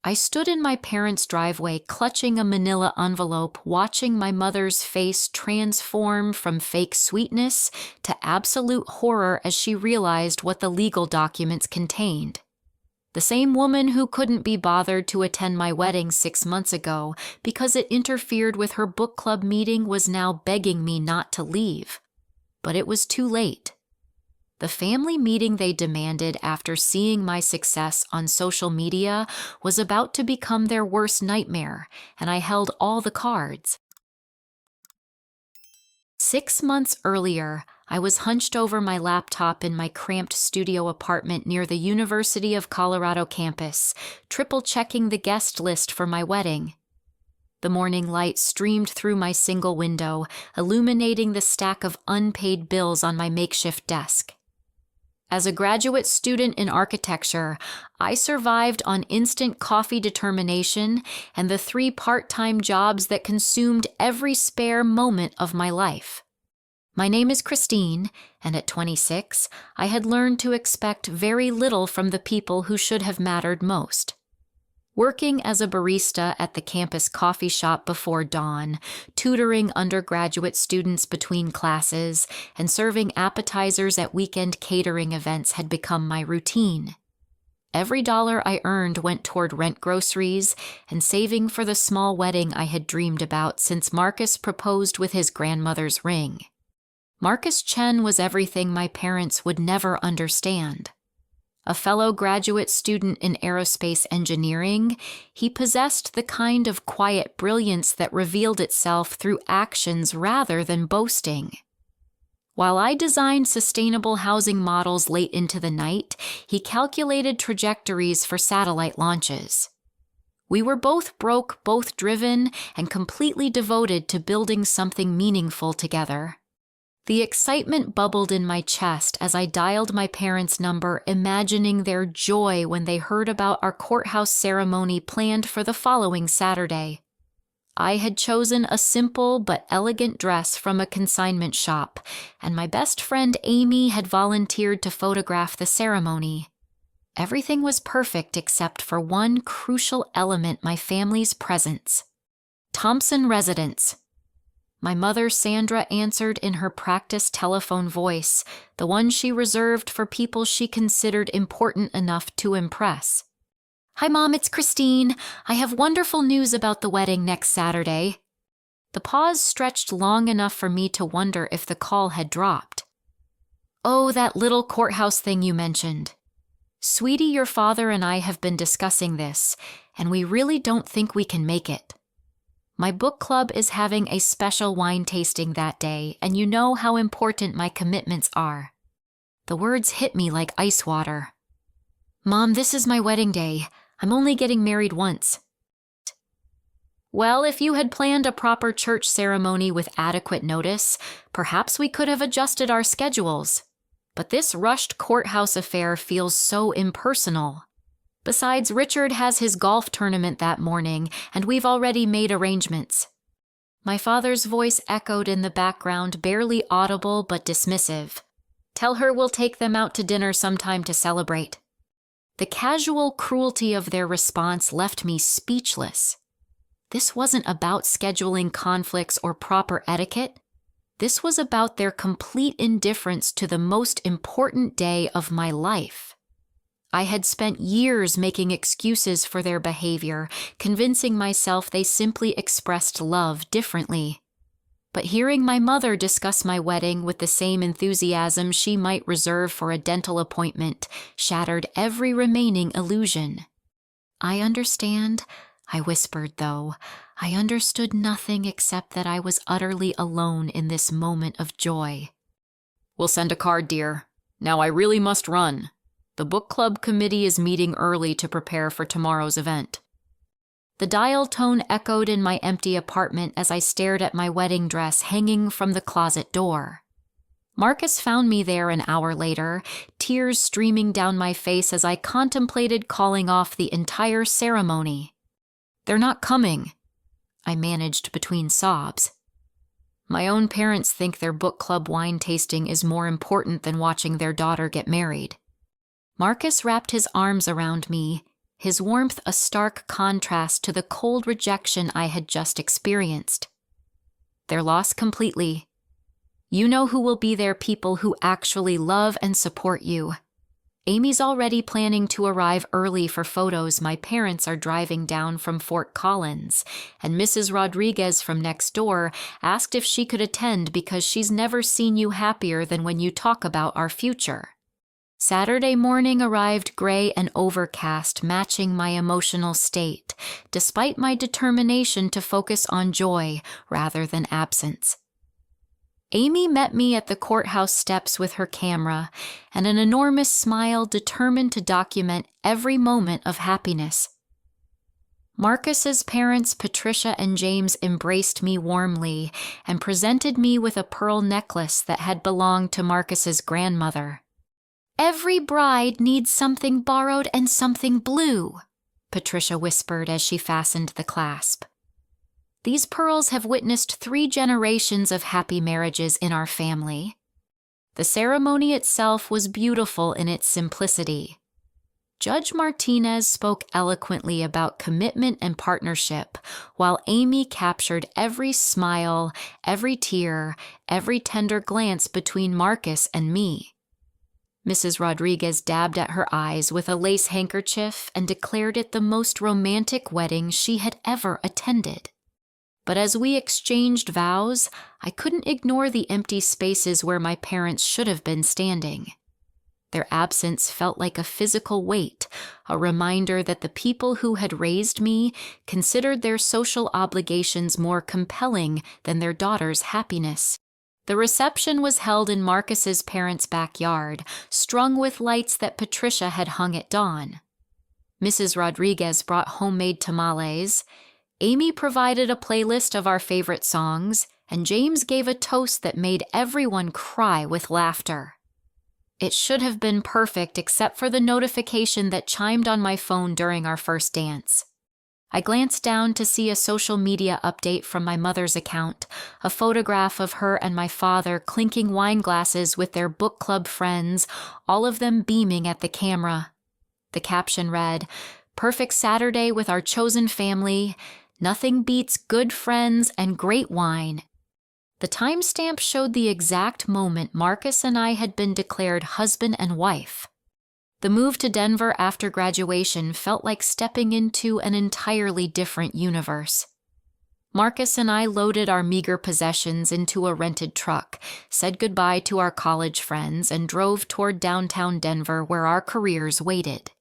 I stood in my parents' driveway, clutching a manila envelope, watching my mother's face transform from fake sweetness to absolute horror as she realized what the legal documents contained. The same woman who couldn't be bothered to attend my wedding 6 months ago because it interfered with her book club meeting was now begging me not to leave. But it was too late. The family meeting they demanded after seeing my success on social media was about to become their worst nightmare, and I held all the cards. 6 months earlier, I was hunched over my laptop in my cramped studio apartment near the University of Colorado campus, triple-checking the guest list for my wedding. The morning light streamed through my single window, illuminating the stack of unpaid bills on my makeshift desk. As a graduate student in architecture, I survived on instant coffee determination and the 3 part-time jobs that consumed every spare moment of my life. My name is Christine, and at 26, I had learned to expect very little from the people who should have mattered most. Working as a barista at the campus coffee shop before dawn, tutoring undergraduate students between classes, and serving appetizers at weekend catering events had become my routine. Every dollar I earned went toward rent groceries and saving for the small wedding I had dreamed about since Marcus proposed with his grandmother's ring. Marcus Chen was everything my parents would never understand. A fellow graduate student in aerospace engineering, he possessed the kind of quiet brilliance that revealed itself through actions rather than boasting. While I designed sustainable housing models late into the night, he calculated trajectories for satellite launches. We were both broke, both driven, and completely devoted to building something meaningful together. The excitement bubbled in my chest as I dialed my parents' number, imagining their joy when they heard about our courthouse ceremony planned for the following Saturday. I had chosen a simple but elegant dress from a consignment shop, and my best friend Amy had volunteered to photograph the ceremony. Everything was perfect except for one crucial element: my family's presence. Thompson residence. My mother, Sandra, answered in her practiced telephone voice, the one she reserved for people she considered important enough to impress. "Hi, Mom, it's Christine. I have wonderful news about the wedding next Saturday." The pause stretched long enough for me to wonder if the call had dropped. "Oh, that little courthouse thing you mentioned. Sweetie, your father and I have been discussing this, and we really don't think we can make it. My book club is having a special wine tasting that day, and you know how important my commitments are." The words hit me like ice water. "Mom, this is my wedding day. I'm only getting married once." "Well, if you had planned a proper church ceremony with adequate notice, perhaps we could have adjusted our schedules. But this rushed courthouse affair feels so impersonal. Besides, Richard has his golf tournament that morning, and we've already made arrangements." My father's voice echoed in the background, barely audible but dismissive. "Tell her we'll take them out to dinner sometime to celebrate." The casual cruelty of their response left me speechless. This wasn't about scheduling conflicts or proper etiquette. This was about their complete indifference to the most important day of my life. I had spent years making excuses for their behavior, convincing myself they simply expressed love differently. But hearing my mother discuss my wedding with the same enthusiasm she might reserve for a dental appointment shattered every remaining illusion. "I understand," I whispered, though. I understood nothing except that I was utterly alone in this moment of joy. "We'll send a card, dear. Now I really must run. The book club committee is meeting early to prepare for tomorrow's event." The dial tone echoed in my empty apartment as I stared at my wedding dress hanging from the closet door. Marcus found me there an hour later, tears streaming down my face as I contemplated calling off the entire ceremony. "They're not coming," I managed between sobs. My own parents think their book club wine tasting is more important than watching their daughter get married. Marcus wrapped his arms around me, his warmth a stark contrast to the cold rejection I had just experienced. "They're lost completely. You know who will be there, people who actually love and support you. Amy's already planning to arrive early for photos. My parents are driving down from Fort Collins, and Mrs. Rodriguez from next door asked if she could attend because she's never seen you happier than when you talk about our future." Saturday morning arrived gray and overcast, matching my emotional state, despite my determination to focus on joy rather than absence. Amy met me at the courthouse steps with her camera and an enormous smile, determined to document every moment of happiness. Marcus's parents, Patricia and James, embraced me warmly and presented me with a pearl necklace that had belonged to Marcus's grandmother. "Every bride needs something borrowed and something blue," Patricia whispered as she fastened the clasp. "These pearls have witnessed 3 generations of happy marriages in our family." The ceremony itself was beautiful in its simplicity. Judge Martinez spoke eloquently about commitment and partnership, while Amy captured every smile, every tear, every tender glance between Marcus and me. Mrs. Rodriguez dabbed at her eyes with a lace handkerchief and declared it the most romantic wedding she had ever attended. But as we exchanged vows, I couldn't ignore the empty spaces where my parents should have been standing. Their absence felt like a physical weight, a reminder that the people who had raised me considered their social obligations more compelling than their daughter's happiness. The reception was held in Marcus's parents' backyard, strung with lights that Patricia had hung at dawn. Mrs. Rodriguez brought homemade tamales. Amy provided a playlist of our favorite songs, and James gave a toast that made everyone cry with laughter. It should have been perfect except for the notification that chimed on my phone during our first dance. I glanced down to see a social media update from my mother's account, a photograph of her and my father clinking wine glasses with their book club friends, all of them beaming at the camera. The caption read, "Perfect Saturday with our chosen family. Nothing beats good friends and great wine." The timestamp showed the exact moment Marcus and I had been declared husband and wife. The move to Denver after graduation felt like stepping into an entirely different universe. Marcus and I loaded our meager possessions into a rented truck, said goodbye to our college friends, and drove toward downtown Denver where our careers waited.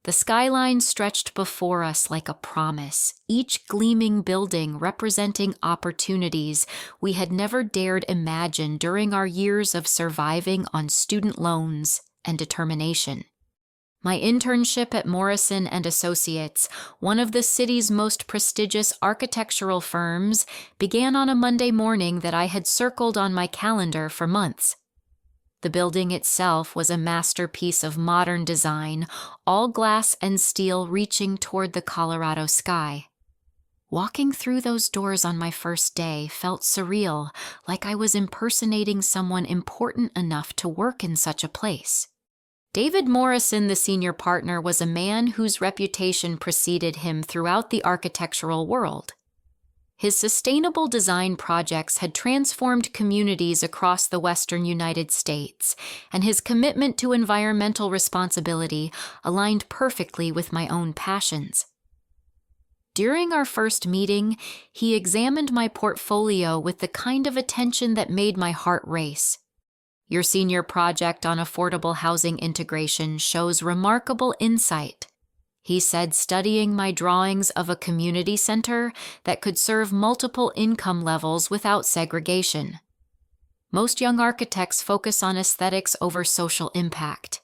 The skyline stretched before us like a promise, each gleaming building representing opportunities we had never dared imagine during our years of surviving on student loans and determination. My internship at Morrison and Associates, one of the city's most prestigious architectural firms, began on a Monday morning that I had circled on my calendar for months. The building itself was a masterpiece of modern design, all glass and steel reaching toward the Colorado sky. Walking through those doors on my first day felt surreal, like I was impersonating someone important enough to work in such a place. David Morrison, the senior partner, was a man whose reputation preceded him throughout the architectural world. His sustainable design projects had transformed communities across the western United States, and his commitment to environmental responsibility aligned perfectly with my own passions. During our first meeting, he examined my portfolio with the kind of attention that made my heart race. "Your senior project on affordable housing integration shows remarkable insight," he said, studying my drawings of a community center that could serve multiple income levels without segregation. "Most young architects focus on aesthetics over social impact.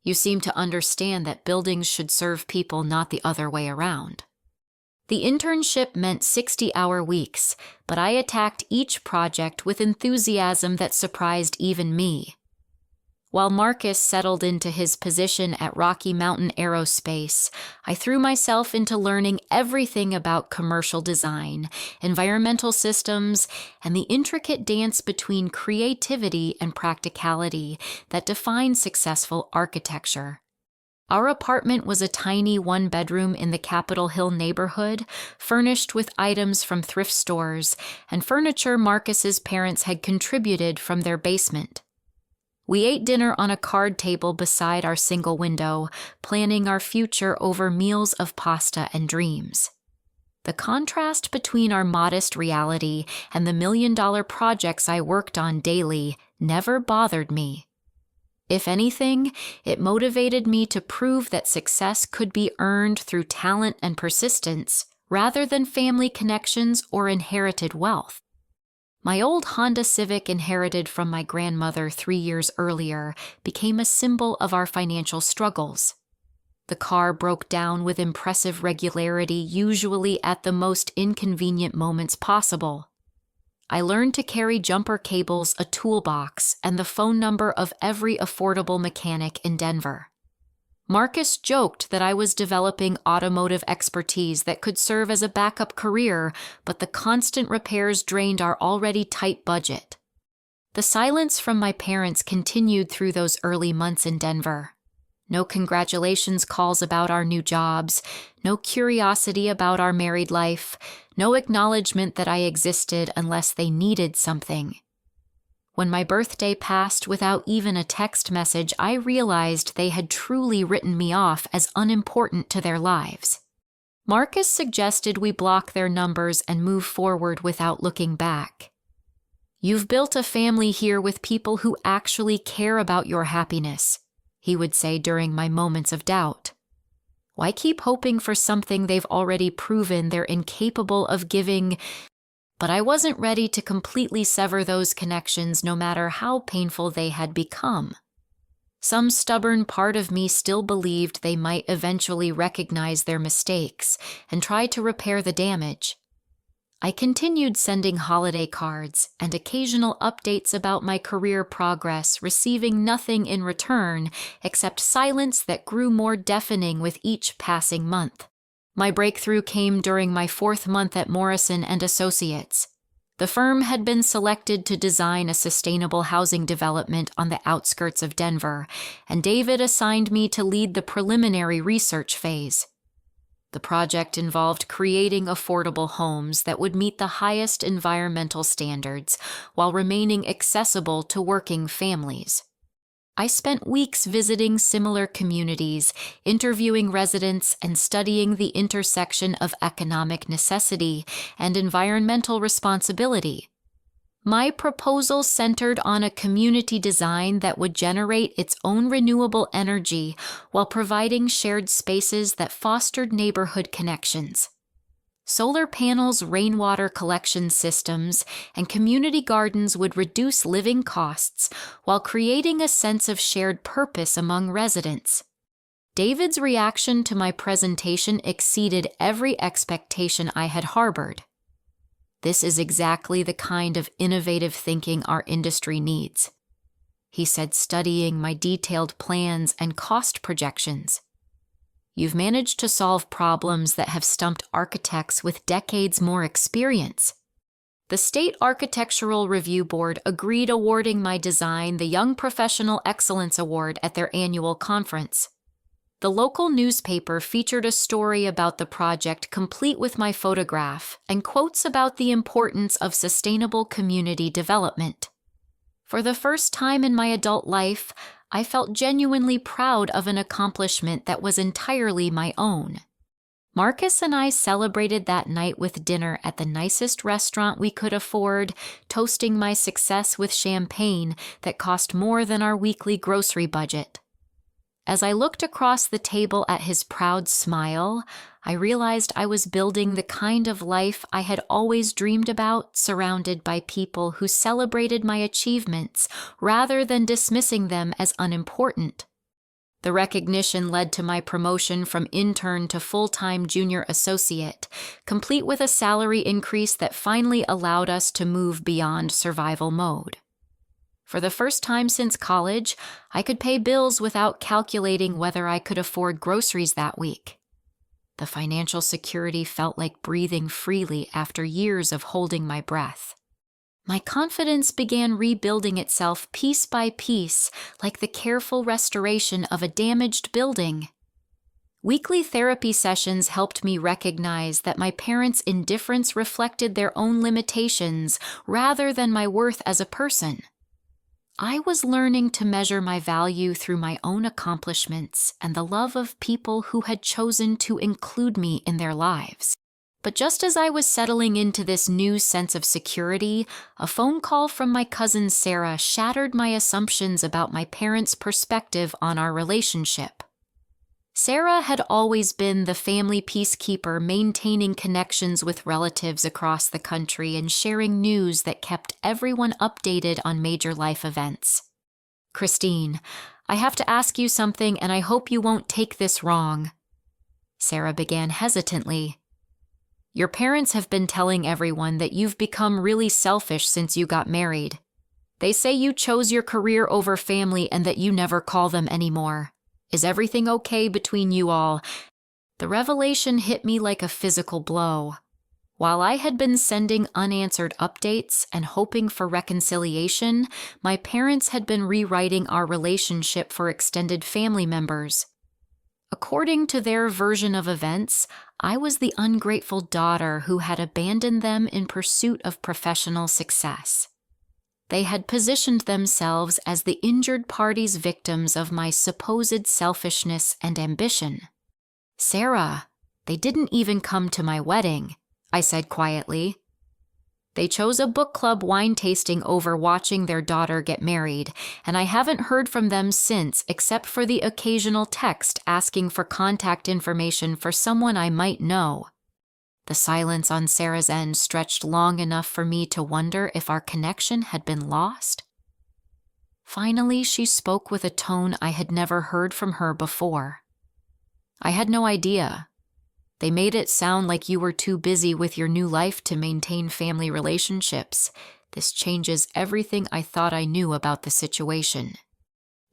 You seem to understand that buildings should serve people, not the other way around." The internship meant 60-hour weeks, but I attacked each project with enthusiasm that surprised even me. While Marcus settled into his position at Rocky Mountain Aerospace, I threw myself into learning everything about commercial design, environmental systems, and the intricate dance between creativity and practicality that defines successful architecture. Our apartment was a tiny one-bedroom in the Capitol Hill neighborhood, furnished with items from thrift stores and furniture Marcus's parents had contributed from their basement. We ate dinner on a card table beside our single window, planning our future over meals of pasta and dreams. The contrast between our modest reality and the million-dollar projects I worked on daily never bothered me. If anything, it motivated me to prove that success could be earned through talent and persistence rather than family connections or inherited wealth. My old Honda Civic, inherited from my grandmother 3 years earlier, became a symbol of our financial struggles. The car broke down with impressive regularity, usually at the most inconvenient moments possible. I learned to carry jumper cables, a toolbox, and the phone number of every affordable mechanic in Denver. Marcus joked that I was developing automotive expertise that could serve as a backup career, but the constant repairs drained our already tight budget. The silence from my parents continued through those early months in Denver. No congratulations calls about our new jobs, no curiosity about our married life, no acknowledgement that I existed unless they needed something. When my birthday passed without even a text message, I realized they had truly written me off as unimportant to their lives. Marcus suggested we block their numbers and move forward without looking back. "You've built a family here with people who actually care about your happiness," he would say during my moments of doubt. "Why keep hoping for something they've already proven they're incapable of giving?" But I wasn't ready to completely sever those connections, no matter how painful they had become. Some stubborn part of me still believed they might eventually recognize their mistakes and try to repair the damage. I continued sending holiday cards and occasional updates about my career progress, receiving nothing in return except silence that grew more deafening with each passing month. My breakthrough came during my 4th month at Morrison & Associates. The firm had been selected to design a sustainable housing development on the outskirts of Denver, and David assigned me to lead the preliminary research phase. The project involved creating affordable homes that would meet the highest environmental standards while remaining accessible to working families. I spent weeks visiting similar communities, interviewing residents, and studying the intersection of economic necessity and environmental responsibility. My proposal centered on a community design that would generate its own renewable energy while providing shared spaces that fostered neighborhood connections. Solar panels, rainwater collection systems, and community gardens would reduce living costs while creating a sense of shared purpose among residents. David's reaction to my presentation exceeded every expectation I had harbored. "This is exactly the kind of innovative thinking our industry needs," he said, studying my detailed plans and cost projections. "You've managed to solve problems that have stumped architects with decades more experience." The State Architectural Review Board agreed, awarding my design the Young Professional Excellence Award at their annual conference. The local newspaper featured a story about the project complete with my photograph and quotes about the importance of sustainable community development. For the first time in my adult life, I felt genuinely proud of an accomplishment that was entirely my own. Marcus and I celebrated that night with dinner at the nicest restaurant we could afford, toasting my success with champagne that cost more than our weekly grocery budget. As I looked across the table at his proud smile, I realized I was building the kind of life I had always dreamed about, surrounded by people who celebrated my achievements rather than dismissing them as unimportant. The recognition led to my promotion from intern to full-time junior associate, complete with a salary increase that finally allowed us to move beyond survival mode. For the first time since college, I could pay bills without calculating whether I could afford groceries that week. The financial security felt like breathing freely after years of holding my breath. My confidence began rebuilding itself piece by piece, like the careful restoration of a damaged building. Weekly therapy sessions helped me recognize that my parents' indifference reflected their own limitations rather than my worth as a person. I was learning to measure my value through my own accomplishments and the love of people who had chosen to include me in their lives. But just as I was settling into this new sense of security, a phone call from my cousin Sarah shattered my assumptions about my parents' perspective on our relationship. Sarah had always been the family peacekeeper, maintaining connections with relatives across the country and sharing news that kept everyone updated on major life events. "Christine, I have to ask you something, and I hope you won't take this wrong." Sarah began hesitantly. "Your parents have been telling everyone that you've become really selfish since you got married. They say you chose your career over family and that you never call them anymore. Is everything okay between you all?" The revelation hit me like a physical blow. While I had been sending unanswered updates and hoping for reconciliation, my parents had been rewriting our relationship for extended family members. According to their version of events, I was the ungrateful daughter who had abandoned them in pursuit of professional success. They had positioned themselves as the injured party's victims of my supposed selfishness and ambition. "Sarah, they didn't even come to my wedding," I said quietly. "They chose a book club wine tasting over watching their daughter get married, and I haven't heard from them since except for the occasional text asking for contact information for someone I might know." The silence on Sarah's end stretched long enough for me to wonder if our connection had been lost. Finally, she spoke with a tone I had never heard from her before. "I had no idea. They made it sound like you were too busy with your new life to maintain family relationships. This changes everything I thought I knew about the situation."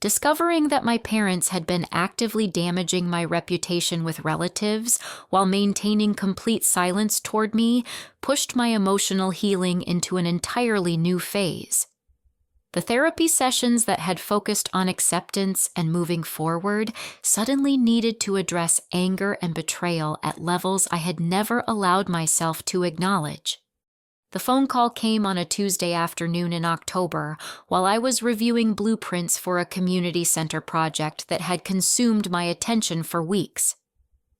Discovering that my parents had been actively damaging my reputation with relatives while maintaining complete silence toward me pushed my emotional healing into an entirely new phase. The therapy sessions that had focused on acceptance and moving forward suddenly needed to address anger and betrayal at levels I had never allowed myself to acknowledge. The phone call came on a Tuesday afternoon in October while I was reviewing blueprints for a community center project that had consumed my attention for weeks.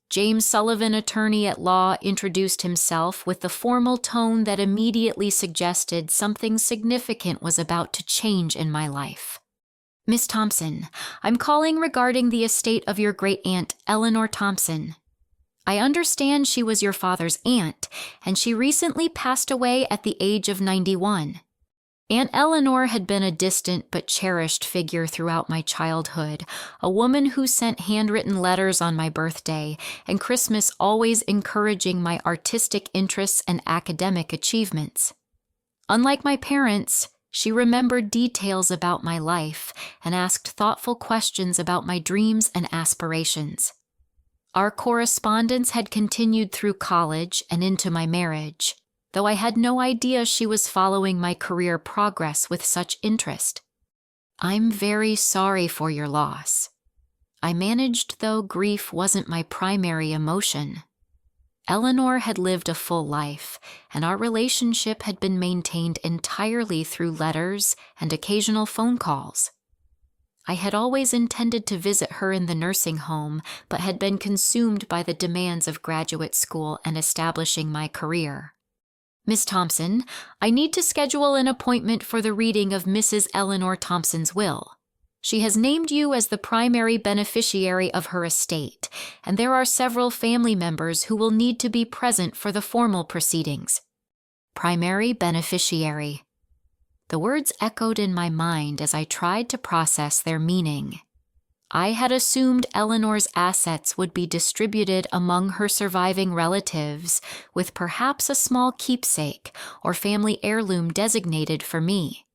James Sullivan, attorney at law, introduced himself with the formal tone that immediately suggested something significant was about to change in my life. "Miss Thompson, I'm calling regarding the estate of your great-aunt, Eleanor Thompson. I understand she was your father's aunt, and she recently passed away at the age of 91. Aunt Eleanor had been a distant but cherished figure throughout my childhood, a woman who sent handwritten letters on my birthday, and Christmas, always encouraging my artistic interests and academic achievements. Unlike my parents, she remembered details about my life and asked thoughtful questions about my dreams and aspirations. Our correspondence had continued through college and into my marriage, though I had no idea she was following my career progress with such interest. I'm very sorry for your loss. I managed, though grief wasn't my primary emotion. Eleanor had lived a full life, and our relationship had been maintained entirely through letters and occasional phone calls. I had always intended to visit her in the nursing home, but had been consumed by the demands of graduate school and establishing my career. "Miss Thompson, I need to schedule an appointment for the reading of Mrs. Eleanor Thompson's will. She has named you as the primary beneficiary of her estate, and there are several family members who will need to be present for the formal proceedings." Primary beneficiary. The words echoed in my mind as I tried to process their meaning. I had assumed Eleanor's assets would be distributed among her surviving relatives, with perhaps a small keepsake or family heirloom designated for me.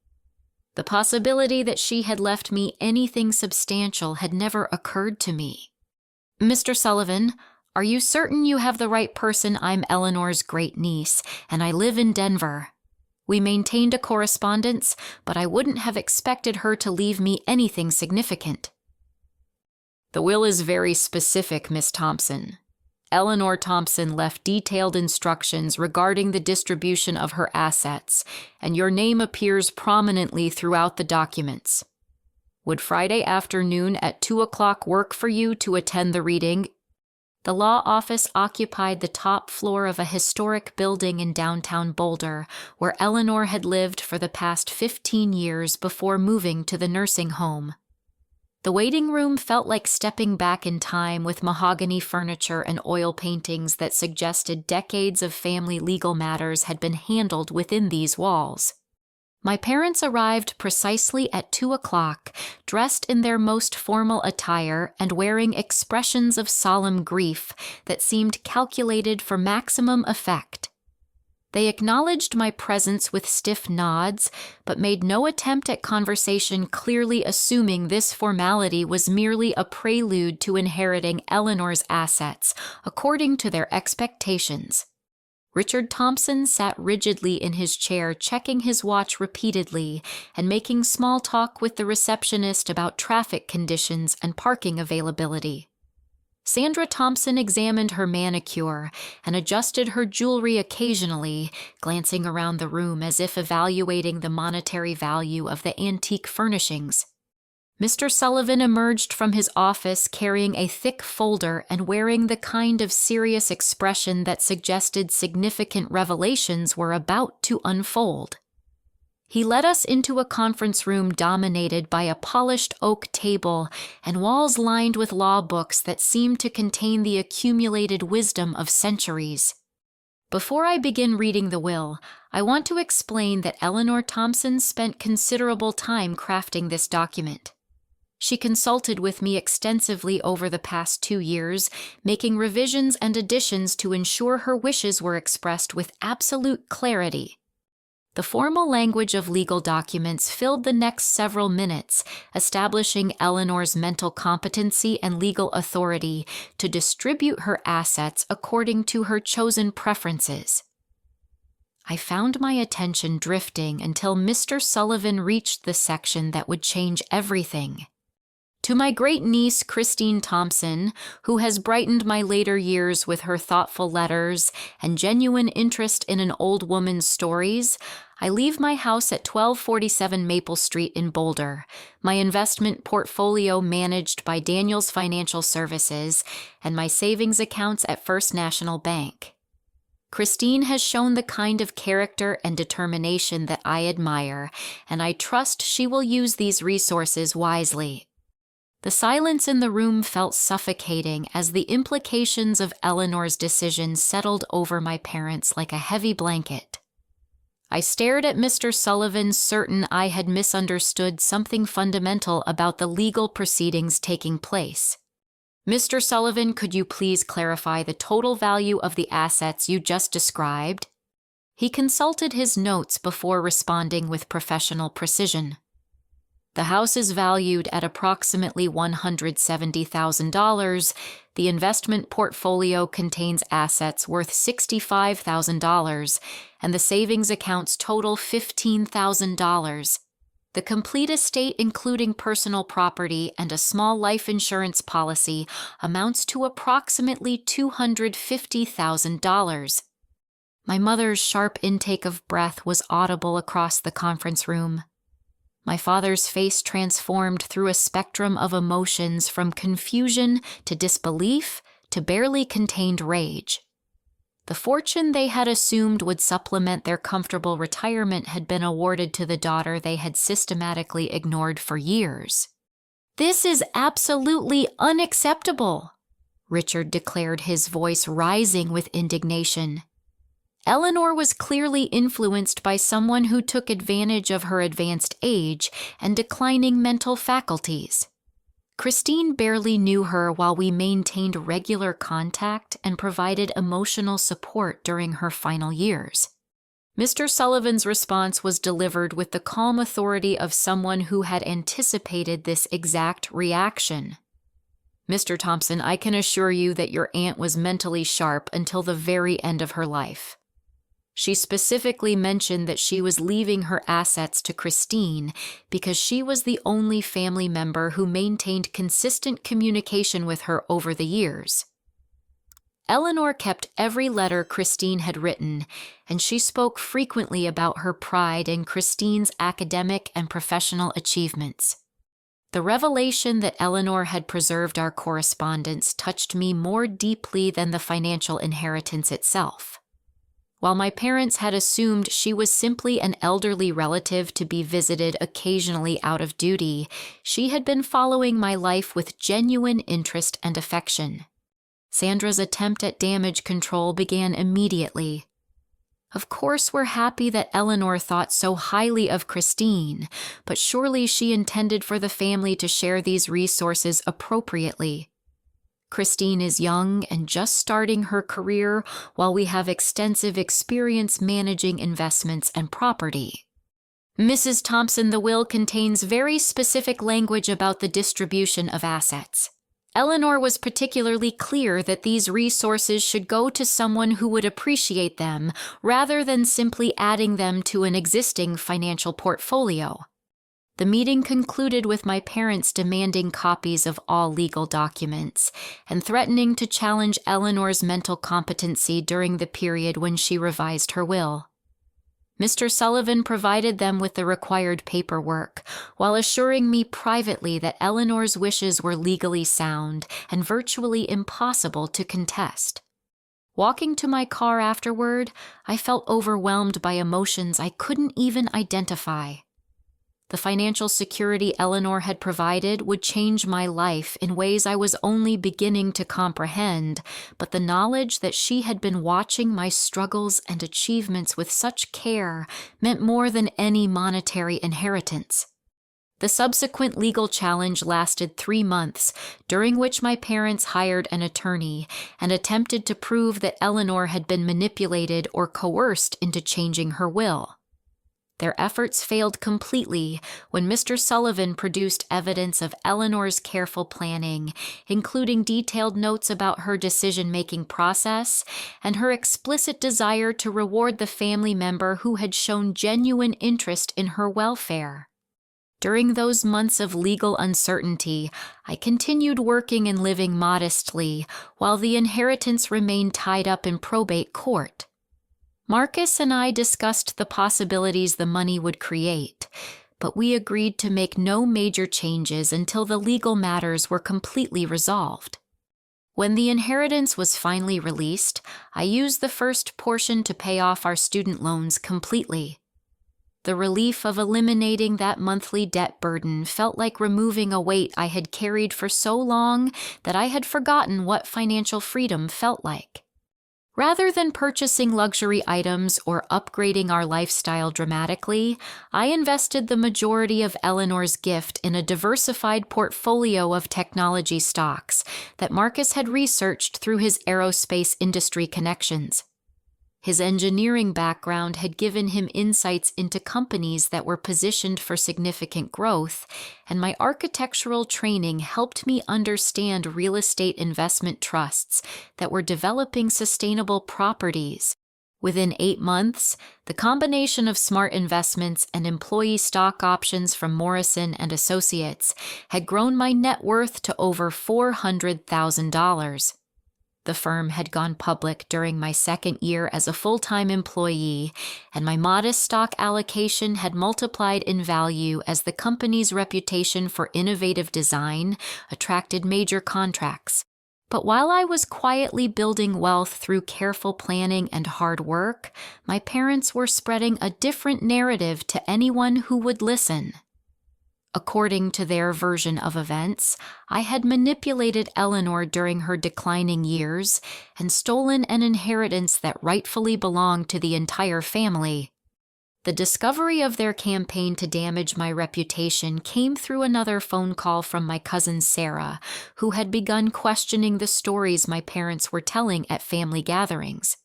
The possibility that she had left me anything substantial had never occurred to me. "Mr. Sullivan, are you certain you have the right person? I'm Eleanor's great-niece, and I live in Denver. We maintained a correspondence, but I wouldn't have expected her to leave me anything significant." The will is very specific, Miss Thompson. Eleanor Thompson left detailed instructions regarding the distribution of her assets, and your name appears prominently throughout the documents. Would Friday afternoon at 2 o'clock work for you to attend the reading? The law office occupied the top floor of a historic building in downtown Boulder, where Eleanor had lived for the past 15 years before moving to the nursing home. The waiting room felt like stepping back in time, with mahogany furniture and oil paintings that suggested decades of family legal matters had been handled within these walls. My parents arrived precisely at 2 o'clock, dressed in their most formal attire and wearing expressions of solemn grief that seemed calculated for maximum effect. They acknowledged my presence with stiff nods, but made no attempt at conversation, clearly assuming this formality was merely a prelude to inheriting Eleanor's assets, according to their expectations. Richard Thompson sat rigidly in his chair, checking his watch repeatedly and making small talk with the receptionist about traffic conditions and parking availability. Sandra Thompson examined her manicure and adjusted her jewelry occasionally, glancing around the room as if evaluating the monetary value of the antique furnishings. Mr. Sullivan emerged from his office carrying a thick folder and wearing the kind of serious expression that suggested significant revelations were about to unfold. He led us into a conference room dominated by a polished oak table and walls lined with law books that seemed to contain the accumulated wisdom of centuries. Before I begin reading the will, I want to explain that Eleanor Thompson spent considerable time crafting this document. She consulted with me extensively over the past 2 years, making revisions and additions to ensure her wishes were expressed with absolute clarity. The formal language of legal documents filled the next several minutes, establishing Eleanor's mental competency and legal authority to distribute her assets according to her chosen preferences. I found my attention drifting until Mr. Sullivan reached the section that would change everything. To my great niece, Christine Thompson, who has brightened my later years with her thoughtful letters and genuine interest in an old woman's stories, I leave my house at 1247 Maple Street in Boulder, my investment portfolio managed by Daniels Financial Services, and my savings accounts at First National Bank. Christine has shown the kind of character and determination that I admire, and I trust she will use these resources wisely. The silence in the room felt suffocating as the implications of Eleanor's decision settled over my parents like a heavy blanket. I stared at Mr. Sullivan, certain I had misunderstood something fundamental about the legal proceedings taking place. Mr. Sullivan, could you please clarify the total value of the assets you just described? He consulted his notes before responding with professional precision. The house is valued at approximately $170,000. The investment portfolio contains assets worth $65,000, and the savings accounts total $15,000. The complete estate, including personal property and a small life insurance policy, amounts to approximately $250,000. My mother's sharp intake of breath was audible across the conference room. My father's face transformed through a spectrum of emotions, from confusion to disbelief to barely contained rage. The fortune they had assumed would supplement their comfortable retirement had been awarded to the daughter they had systematically ignored for years. "This is absolutely unacceptable," Richard declared, his voice rising with indignation. Eleanor was clearly influenced by someone who took advantage of her advanced age and declining mental faculties. Christine barely knew her while we maintained regular contact and provided emotional support during her final years. Mr. Sullivan's response was delivered with the calm authority of someone who had anticipated this exact reaction. "Mr. Thompson, I can assure you that your aunt was mentally sharp until the very end of her life. She specifically mentioned that she was leaving her assets to Christine because she was the only family member who maintained consistent communication with her over the years. Eleanor kept every letter Christine had written, and she spoke frequently about her pride in Christine's academic and professional achievements. The revelation that Eleanor had preserved our correspondence touched me more deeply than the financial inheritance itself. While my parents had assumed she was simply an elderly relative to be visited occasionally out of duty, she had been following my life with genuine interest and affection. Sandra's attempt at damage control began immediately. Of course, we're happy that Eleanor thought so highly of Christine, but surely she intended for the family to share these resources appropriately. Christine is young and just starting her career, while we have extensive experience managing investments and property. Mrs. Thompson, the will contains very specific language about the distribution of assets. Eleanor was particularly clear that these resources should go to someone who would appreciate them, rather than simply adding them to an existing financial portfolio. The meeting concluded with my parents demanding copies of all legal documents and threatening to challenge Eleanor's mental competency during the period when she revised her will. Mr. Sullivan provided them with the required paperwork, while assuring me privately that Eleanor's wishes were legally sound and virtually impossible to contest. Walking to my car afterward, I felt overwhelmed by emotions I couldn't even identify. The financial security Eleanor had provided would change my life in ways I was only beginning to comprehend, but the knowledge that she had been watching my struggles and achievements with such care meant more than any monetary inheritance. The subsequent legal challenge lasted 3 months, during which my parents hired an attorney and attempted to prove that Eleanor had been manipulated or coerced into changing her will. Their efforts failed completely when Mr. Sullivan produced evidence of Eleanor's careful planning, including detailed notes about her decision-making process and her explicit desire to reward the family member who had shown genuine interest in her welfare. During those months of legal uncertainty, I continued working and living modestly while the inheritance remained tied up in probate court. Marcus and I discussed the possibilities the money would create, but we agreed to make no major changes until the legal matters were completely resolved. When the inheritance was finally released, I used the first portion to pay off our student loans completely. The relief of eliminating that monthly debt burden felt like removing a weight I had carried for so long that I had forgotten what financial freedom felt like. Rather than purchasing luxury items or upgrading our lifestyle dramatically, I invested the majority of Eleanor's gift in a diversified portfolio of technology stocks that Marcus had researched through his aerospace industry connections. His engineering background had given him insights into companies that were positioned for significant growth, and my architectural training helped me understand real estate investment trusts that were developing sustainable properties. Within 8 months, the combination of smart investments and employee stock options from Morrison and Associates had grown my net worth to over $400,000. The firm had gone public during my second year as a full-time employee, and my modest stock allocation had multiplied in value as the company's reputation for innovative design attracted major contracts. But while I was quietly building wealth through careful planning and hard work, my parents were spreading a different narrative to anyone who would listen. According to their version of events, I had manipulated Eleanor during her declining years and stolen an inheritance that rightfully belonged to the entire family. The discovery of their campaign to damage my reputation came through another phone call from my cousin Sarah, who had begun questioning the stories my parents were telling at family gatherings.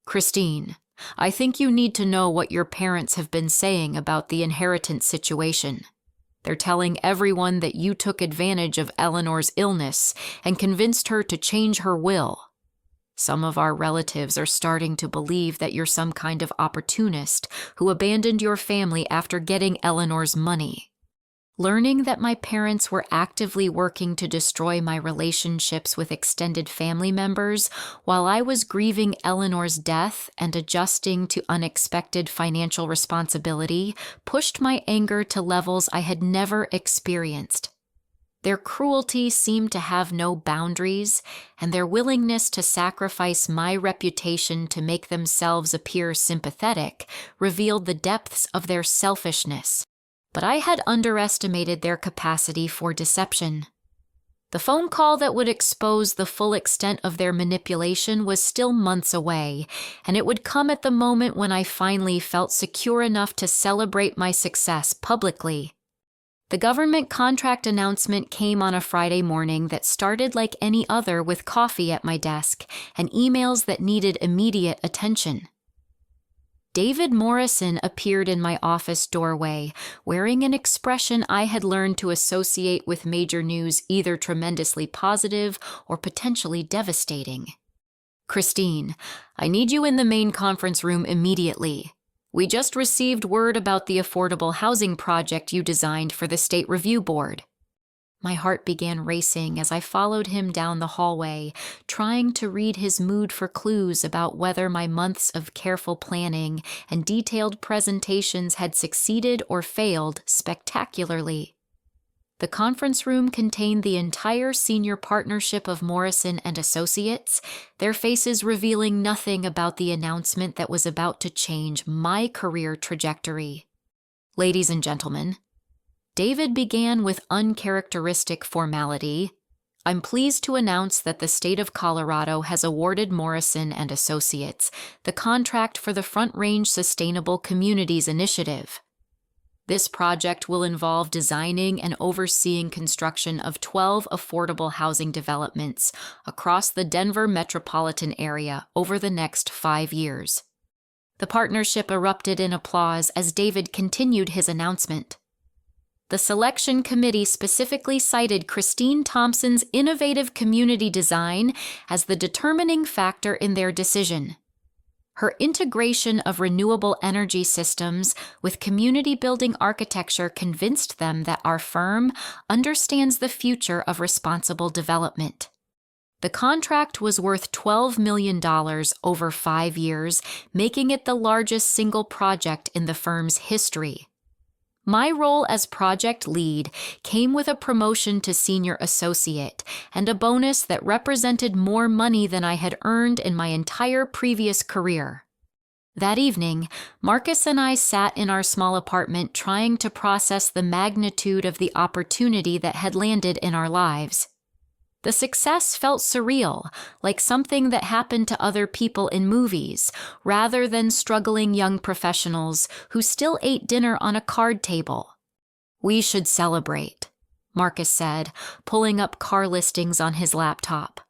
"Christine, I think you need to know what your parents have been saying about the inheritance situation. They're telling everyone that you took advantage of Eleanor's illness and convinced her to change her will." Some of our relatives are starting to believe that you're some kind of opportunist who abandoned your family after getting Eleanor's money. Learning that my parents were actively working to destroy my relationships with extended family members while I was grieving Eleanor's death and adjusting to unexpected financial responsibility pushed my anger to levels I had never experienced. Their cruelty seemed to have no boundaries, and their willingness to sacrifice my reputation to make themselves appear sympathetic revealed the depths of their selfishness. But I had underestimated their capacity for deception. The phone call that would expose the full extent of their manipulation was still months away, and it would come at the moment when I finally felt secure enough to celebrate my success publicly. The government contract announcement came on a Friday morning that started like any other with coffee at my desk and emails that needed immediate attention. David Morrison appeared in my office doorway, wearing an expression I had learned to associate with major news either tremendously positive or potentially devastating. "Christine, I need you in the main conference room immediately. We just received word about the affordable housing project you designed for the State Review Board." My heart began racing as I followed him down the hallway, trying to read his mood for clues about whether my months of careful planning and detailed presentations had succeeded or failed spectacularly. The conference room contained the entire senior partnership of Morrison and Associates, their faces revealing nothing about the announcement that was about to change my career trajectory. "Ladies and gentlemen," David began with uncharacteristic formality, "I'm pleased to announce that the state of Colorado has awarded Morrison and Associates the contract for the Front Range Sustainable Communities Initiative. This project will involve designing and overseeing construction of 12 affordable housing developments across the Denver metropolitan area over the next 5 years." The partnership erupted in applause as David continued his announcement. The selection committee specifically cited Christine Thompson's innovative community design as the determining factor in their decision. Her integration of renewable energy systems with community-building architecture convinced them that our firm understands the future of responsible development. The contract was worth $12 million over 5 years, making it the largest single project in the firm's history. My role as project lead came with a promotion to senior associate and a bonus that represented more money than I had earned in my entire previous career. That evening, Marcus and I sat in our small apartment trying to process the magnitude of the opportunity that had landed in our lives. The success felt surreal, like something that happened to other people in movies, rather than struggling young professionals who still ate dinner on a card table. "We should celebrate," Marcus said, pulling up car listings on his laptop.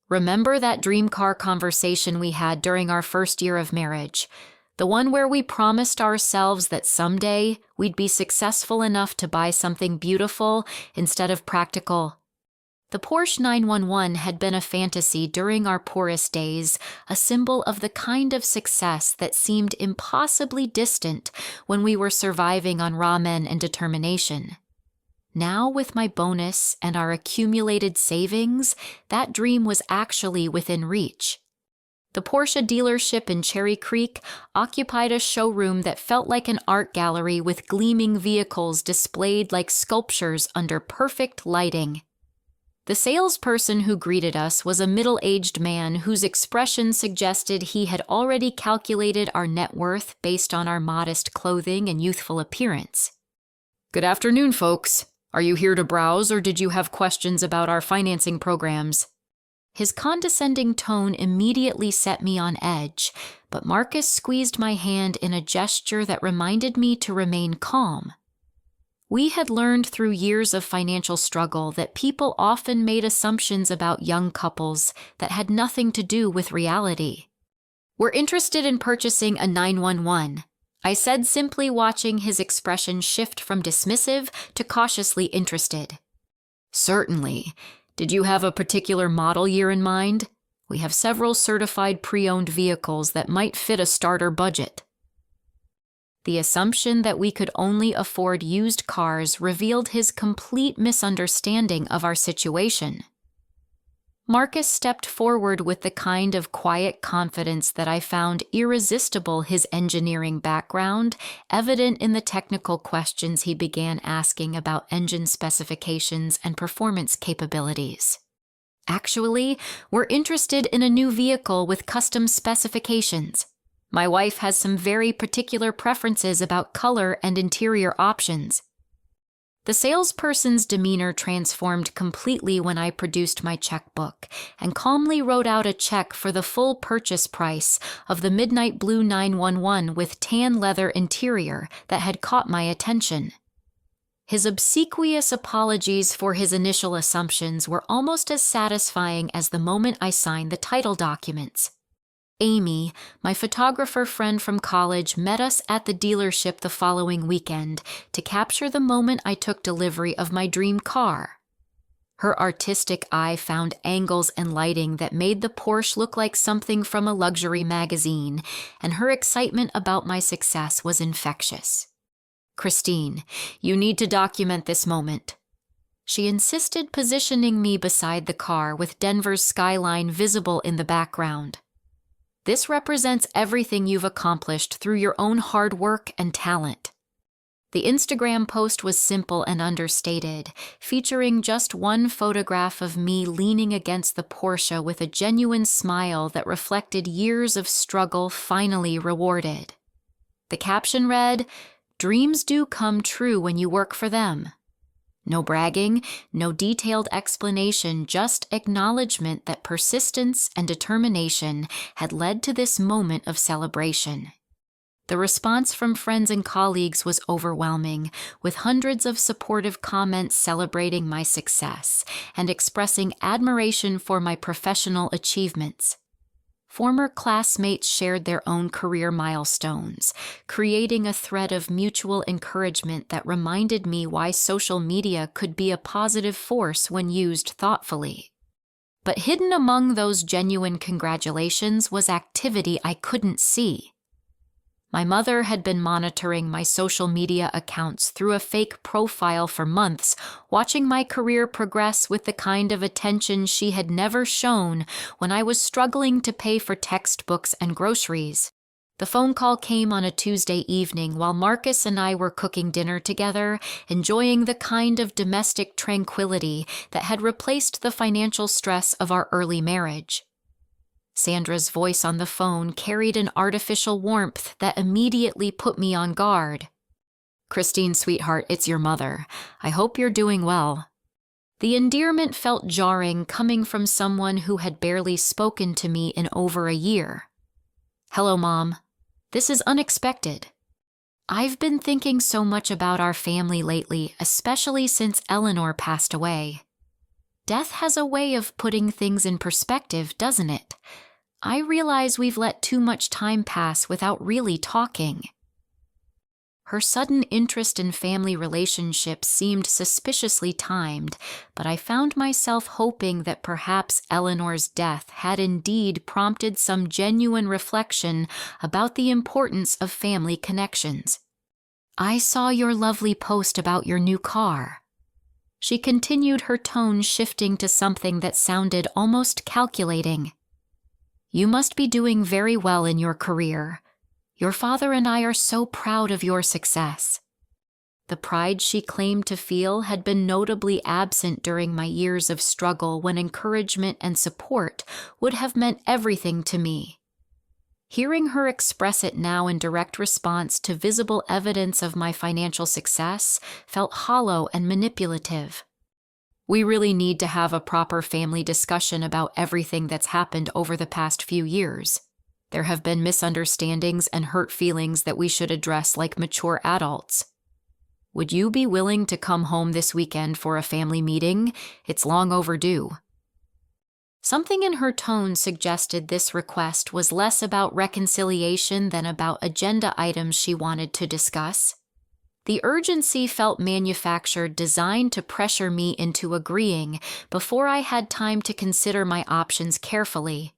"Remember that dream car conversation we had during our first year of marriage? The one where we promised ourselves that someday we'd be successful enough to buy something beautiful instead of practical." The Porsche 911 had been a fantasy during our poorest days, a symbol of the kind of success that seemed impossibly distant when we were surviving on ramen and determination. Now, with my bonus and our accumulated savings, that dream was actually within reach. The Porsche dealership in Cherry Creek occupied a showroom that felt like an art gallery with gleaming vehicles displayed like sculptures under perfect lighting. The salesperson who greeted us was a middle-aged man whose expression suggested he had already calculated our net worth based on our modest clothing and youthful appearance. "Good afternoon, folks. Are you here to browse, or did you have questions about our financing programs?" His condescending tone immediately set me on edge, but Marcus squeezed my hand in a gesture that reminded me to remain calm. We had learned through years of financial struggle that people often made assumptions about young couples that had nothing to do with reality. "We're interested in purchasing a 911, I said, simply watching his expression shift from dismissive to cautiously interested. "Certainly. Did you have a particular model year in mind?" We have several certified pre-owned vehicles that might fit a starter budget. The assumption that we could only afford used cars revealed his complete misunderstanding of our situation. Marcus stepped forward with the kind of quiet confidence that I found irresistible, his engineering background evident in the technical questions he began asking about engine specifications and performance capabilities. Actually, we're interested in a new vehicle with custom specifications. My wife has some very particular preferences about color and interior options. The salesperson's demeanor transformed completely when I produced my checkbook and calmly wrote out a check for the full purchase price of the midnight blue 911 with tan leather interior that had caught my attention. His obsequious apologies for his initial assumptions were almost as satisfying as the moment I signed the title documents. Amy, my photographer friend from college, met us at the dealership the following weekend to capture the moment I took delivery of my dream car. Her artistic eye found angles and lighting that made the Porsche look like something from a luxury magazine, and her excitement about my success was infectious. "Christine, you need to document this moment." She insisted, positioning me beside the car with Denver's skyline visible in the background. "This represents everything you've accomplished through your own hard work and talent." The Instagram post was simple and understated, featuring just one photograph of me leaning against the Porsche with a genuine smile that reflected years of struggle finally rewarded. The caption read, "Dreams do come true when you work for them." No bragging, no detailed explanation, just acknowledgement that persistence and determination had led to this moment of celebration. The response from friends and colleagues was overwhelming, with hundreds of supportive comments celebrating my success and expressing admiration for my professional achievements. Former classmates shared their own career milestones, creating a thread of mutual encouragement that reminded me why social media could be a positive force when used thoughtfully. But hidden among those genuine congratulations was activity I couldn't see. My mother had been monitoring my social media accounts through a fake profile for months, watching my career progress with the kind of attention she had never shown when I was struggling to pay for textbooks and groceries. The phone call came on a Tuesday evening while Marcus and I were cooking dinner together, enjoying the kind of domestic tranquility that had replaced the financial stress of our early marriage. Sandra's voice on the phone carried an artificial warmth that immediately put me on guard. "Christine, sweetheart, it's your mother. I hope you're doing well." The endearment felt jarring coming from someone who had barely spoken to me in over a year. "Hello, Mom. This is unexpected. I've been thinking so much about our family lately, especially since Eleanor passed away. Death has a way of putting things in perspective, doesn't it? I realize we've let too much time pass without really talking." Her sudden interest in family relationships seemed suspiciously timed, but I found myself hoping that perhaps Eleanor's death had indeed prompted some genuine reflection about the importance of family connections. "I saw your lovely post about your new car." She continued, her tone shifting to something that sounded almost calculating. "You must be doing very well in your career. Your father and I are so proud of your success." The pride she claimed to feel had been notably absent during my years of struggle when encouragement and support would have meant everything to me. Hearing her express it now in direct response to visible evidence of my financial success felt hollow and manipulative. "We really need to have a proper family discussion about everything that's happened over the past few years. There have been misunderstandings and hurt feelings that we should address like mature adults. Would you be willing to come home this weekend for a family meeting? It's long overdue." Something in her tone suggested this request was less about reconciliation than about agenda items she wanted to discuss. The urgency felt manufactured, designed to pressure me into agreeing before I had time to consider my options carefully.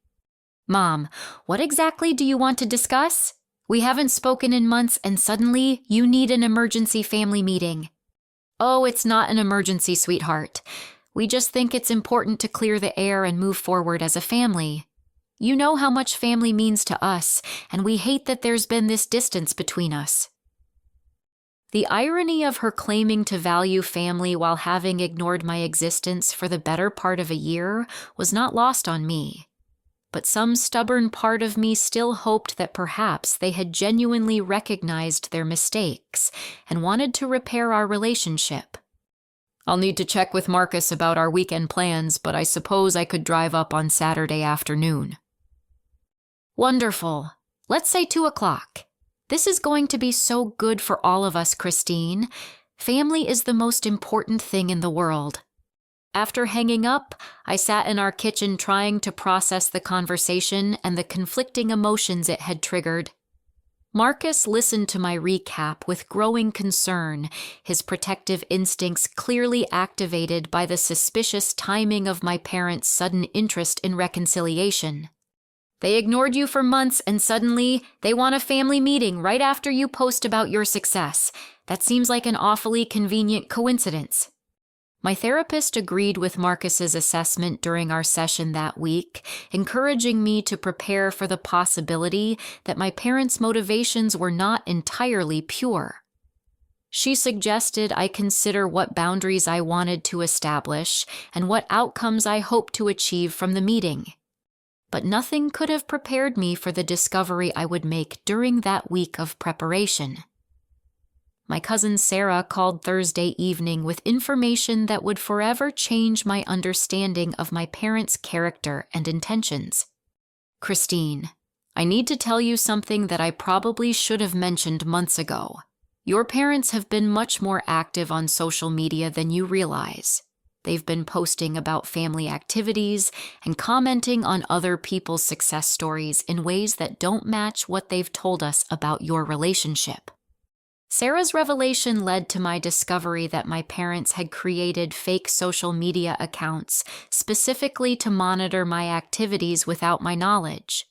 "Mom, what exactly do you want to discuss? We haven't spoken in months and suddenly you need an emergency family meeting." "Oh, it's not an emergency, sweetheart. We just think it's important to clear the air and move forward as a family. You know how much family means to us, and we hate that there's been this distance between us." The irony of her claiming to value family while having ignored my existence for the better part of a year was not lost on me. But some stubborn part of me still hoped that perhaps they had genuinely recognized their mistakes and wanted to repair our relationship. "I'll need to check with Marcus about our weekend plans, but I suppose I could drive up on Saturday afternoon." "Wonderful. Let's say 2:00. This is going to be so good for all of us, Christine. Family is the most important thing in the world." After hanging up, I sat in our kitchen trying to process the conversation and the conflicting emotions it had triggered. Marcus listened to my recap with growing concern, his protective instincts clearly activated by the suspicious timing of my parents' sudden interest in reconciliation. "They ignored you for months and suddenly they want a family meeting right after you post about your success. That seems like an awfully convenient coincidence." My therapist agreed with Marcus's assessment during our session that week, encouraging me to prepare for the possibility that my parents' motivations were not entirely pure. She suggested I consider what boundaries I wanted to establish and what outcomes I hoped to achieve from the meeting. But nothing could have prepared me for the discovery I would make during that week of preparation. My cousin Sarah called Thursday evening with information that would forever change my understanding of my parents' character and intentions. "Christine, I need to tell you something that I probably should have mentioned months ago. Your parents have been much more active on social media than you realize. They've been posting about family activities and commenting on other people's success stories in ways that don't match what they've told us about your relationship." Sarah's revelation led to my discovery that my parents had created fake social media accounts specifically to monitor my activities without my knowledge.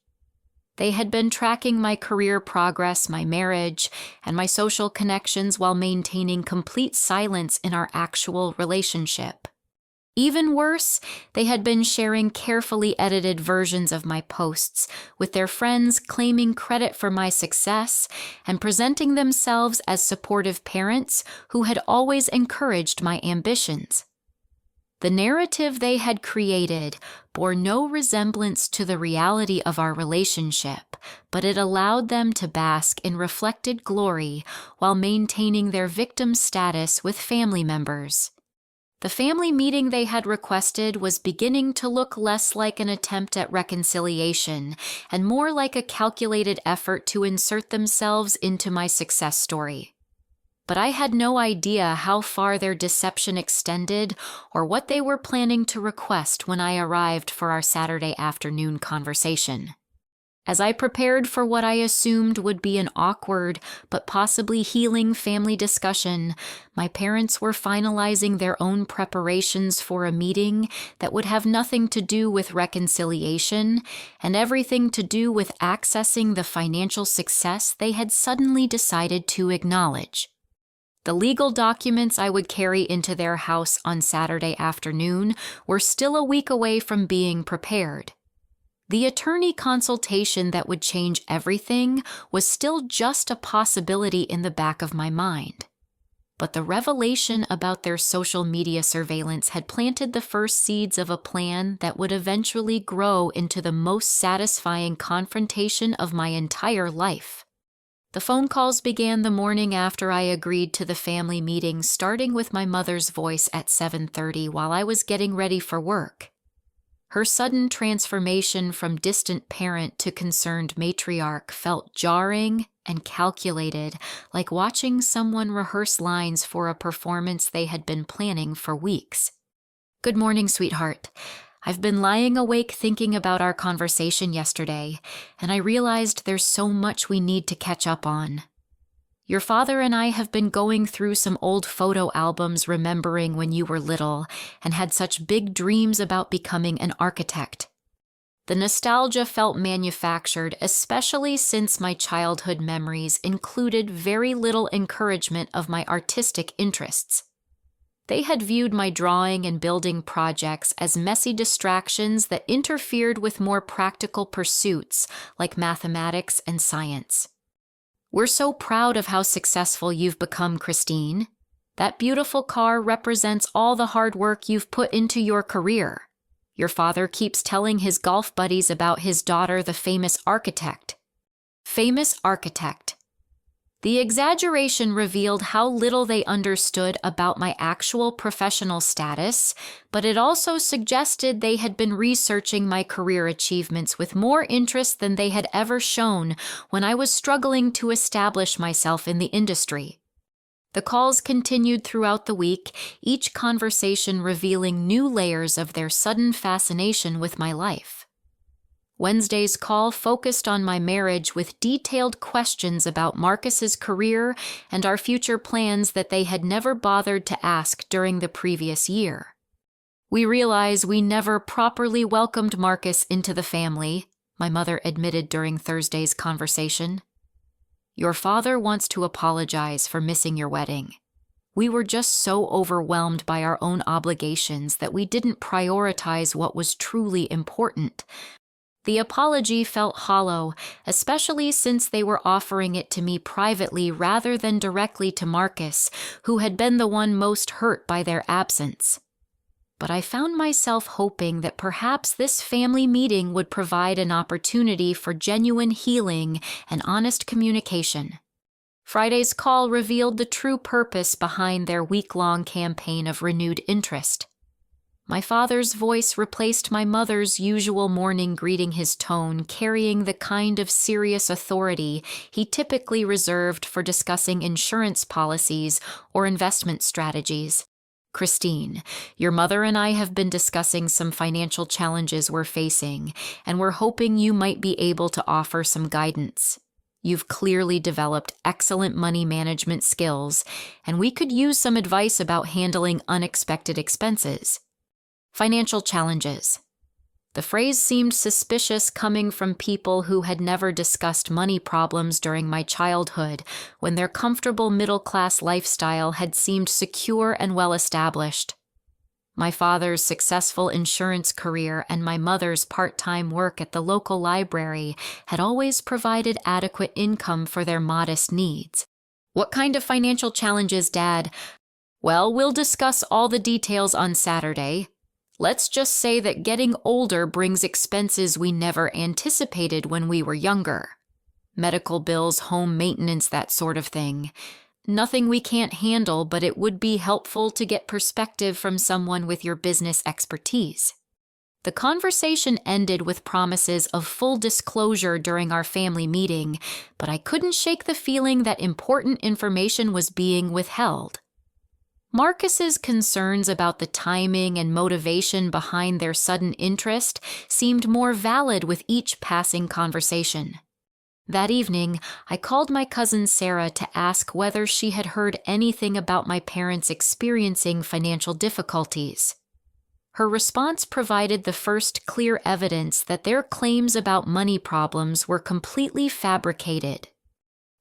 They had been tracking my career progress, my marriage, and my social connections while maintaining complete silence in our actual relationship. Even worse, they had been sharing carefully edited versions of my posts, with their friends claiming credit for my success and presenting themselves as supportive parents who had always encouraged my ambitions. The narrative they had created bore no resemblance to the reality of our relationship, but it allowed them to bask in reflected glory while maintaining their victim status with family members. The family meeting they had requested was beginning to look less like an attempt at reconciliation and more like a calculated effort to insert themselves into my success story. But I had no idea how far their deception extended or what they were planning to request when I arrived for our Saturday afternoon conversation. As I prepared for what I assumed would be an awkward but possibly healing family discussion, my parents were finalizing their own preparations for a meeting that would have nothing to do with reconciliation and everything to do with accessing the financial success they had suddenly decided to acknowledge. The legal documents I would carry into their house on Saturday afternoon were still a week away from being prepared. The attorney consultation that would change everything was still just a possibility in the back of my mind. But the revelation about their social media surveillance had planted the first seeds of a plan that would eventually grow into the most satisfying confrontation of my entire life. The phone calls began the morning after I agreed to the family meeting, starting with my mother's voice at 7:30 while I was getting ready for work. Her sudden transformation from distant parent to concerned matriarch felt jarring and calculated, like watching someone rehearse lines for a performance they had been planning for weeks. "Good morning, sweetheart. I've been lying awake thinking about our conversation yesterday, and I realized there's so much we need to catch up on." Your father and I have been going through some old photo albums remembering when you were little and had such big dreams about becoming an architect. The nostalgia felt manufactured, especially since my childhood memories included very little encouragement of my artistic interests. They had viewed my drawing and building projects as messy distractions that interfered with more practical pursuits like mathematics and science. We're so proud of how successful you've become, Christine. That beautiful car represents all the hard work you've put into your career. Your father keeps telling his golf buddies about his daughter, the famous architect. Famous architect. The exaggeration revealed how little they understood about my actual professional status, but it also suggested they had been researching my career achievements with more interest than they had ever shown when I was struggling to establish myself in the industry. The calls continued throughout the week, each conversation revealing new layers of their sudden fascination with my life. Wednesday's call focused on my marriage with detailed questions about Marcus's career and our future plans that they had never bothered to ask during the previous year. We realize we never properly welcomed Marcus into the family, my mother admitted during Thursday's conversation. Your father wants to apologize for missing your wedding. We were just so overwhelmed by our own obligations that we didn't prioritize what was truly important. The apology felt hollow, especially since they were offering it to me privately rather than directly to Marcus, who had been the one most hurt by their absence. But I found myself hoping that perhaps this family meeting would provide an opportunity for genuine healing and honest communication. Friday's call revealed the true purpose behind their week-long campaign of renewed interest. My father's voice replaced my mother's usual morning greeting, his tone carrying the kind of serious authority he typically reserved for discussing insurance policies or investment strategies. Christine, your mother and I have been discussing some financial challenges we're facing, and we're hoping you might be able to offer some guidance. You've clearly developed excellent money management skills, and we could use some advice about handling unexpected expenses. Financial challenges. The phrase seemed suspicious coming from people who had never discussed money problems during my childhood, when their comfortable middle-class lifestyle had seemed secure and well-established. My father's successful insurance career and my mother's part-time work at the local library had always provided adequate income for their modest needs. What kind of financial challenges, Dad? Well, we'll discuss all the details on Saturday. Let's just say that getting older brings expenses we never anticipated when we were younger. Medical bills, home maintenance, that sort of thing. Nothing we can't handle, but it would be helpful to get perspective from someone with your business expertise. The conversation ended with promises of full disclosure during our family meeting, but I couldn't shake the feeling that important information was being withheld. Marcus's concerns about the timing and motivation behind their sudden interest seemed more valid with each passing conversation. That evening, I called my cousin Sarah to ask whether she had heard anything about my parents experiencing financial difficulties. Her response provided the first clear evidence that their claims about money problems were completely fabricated.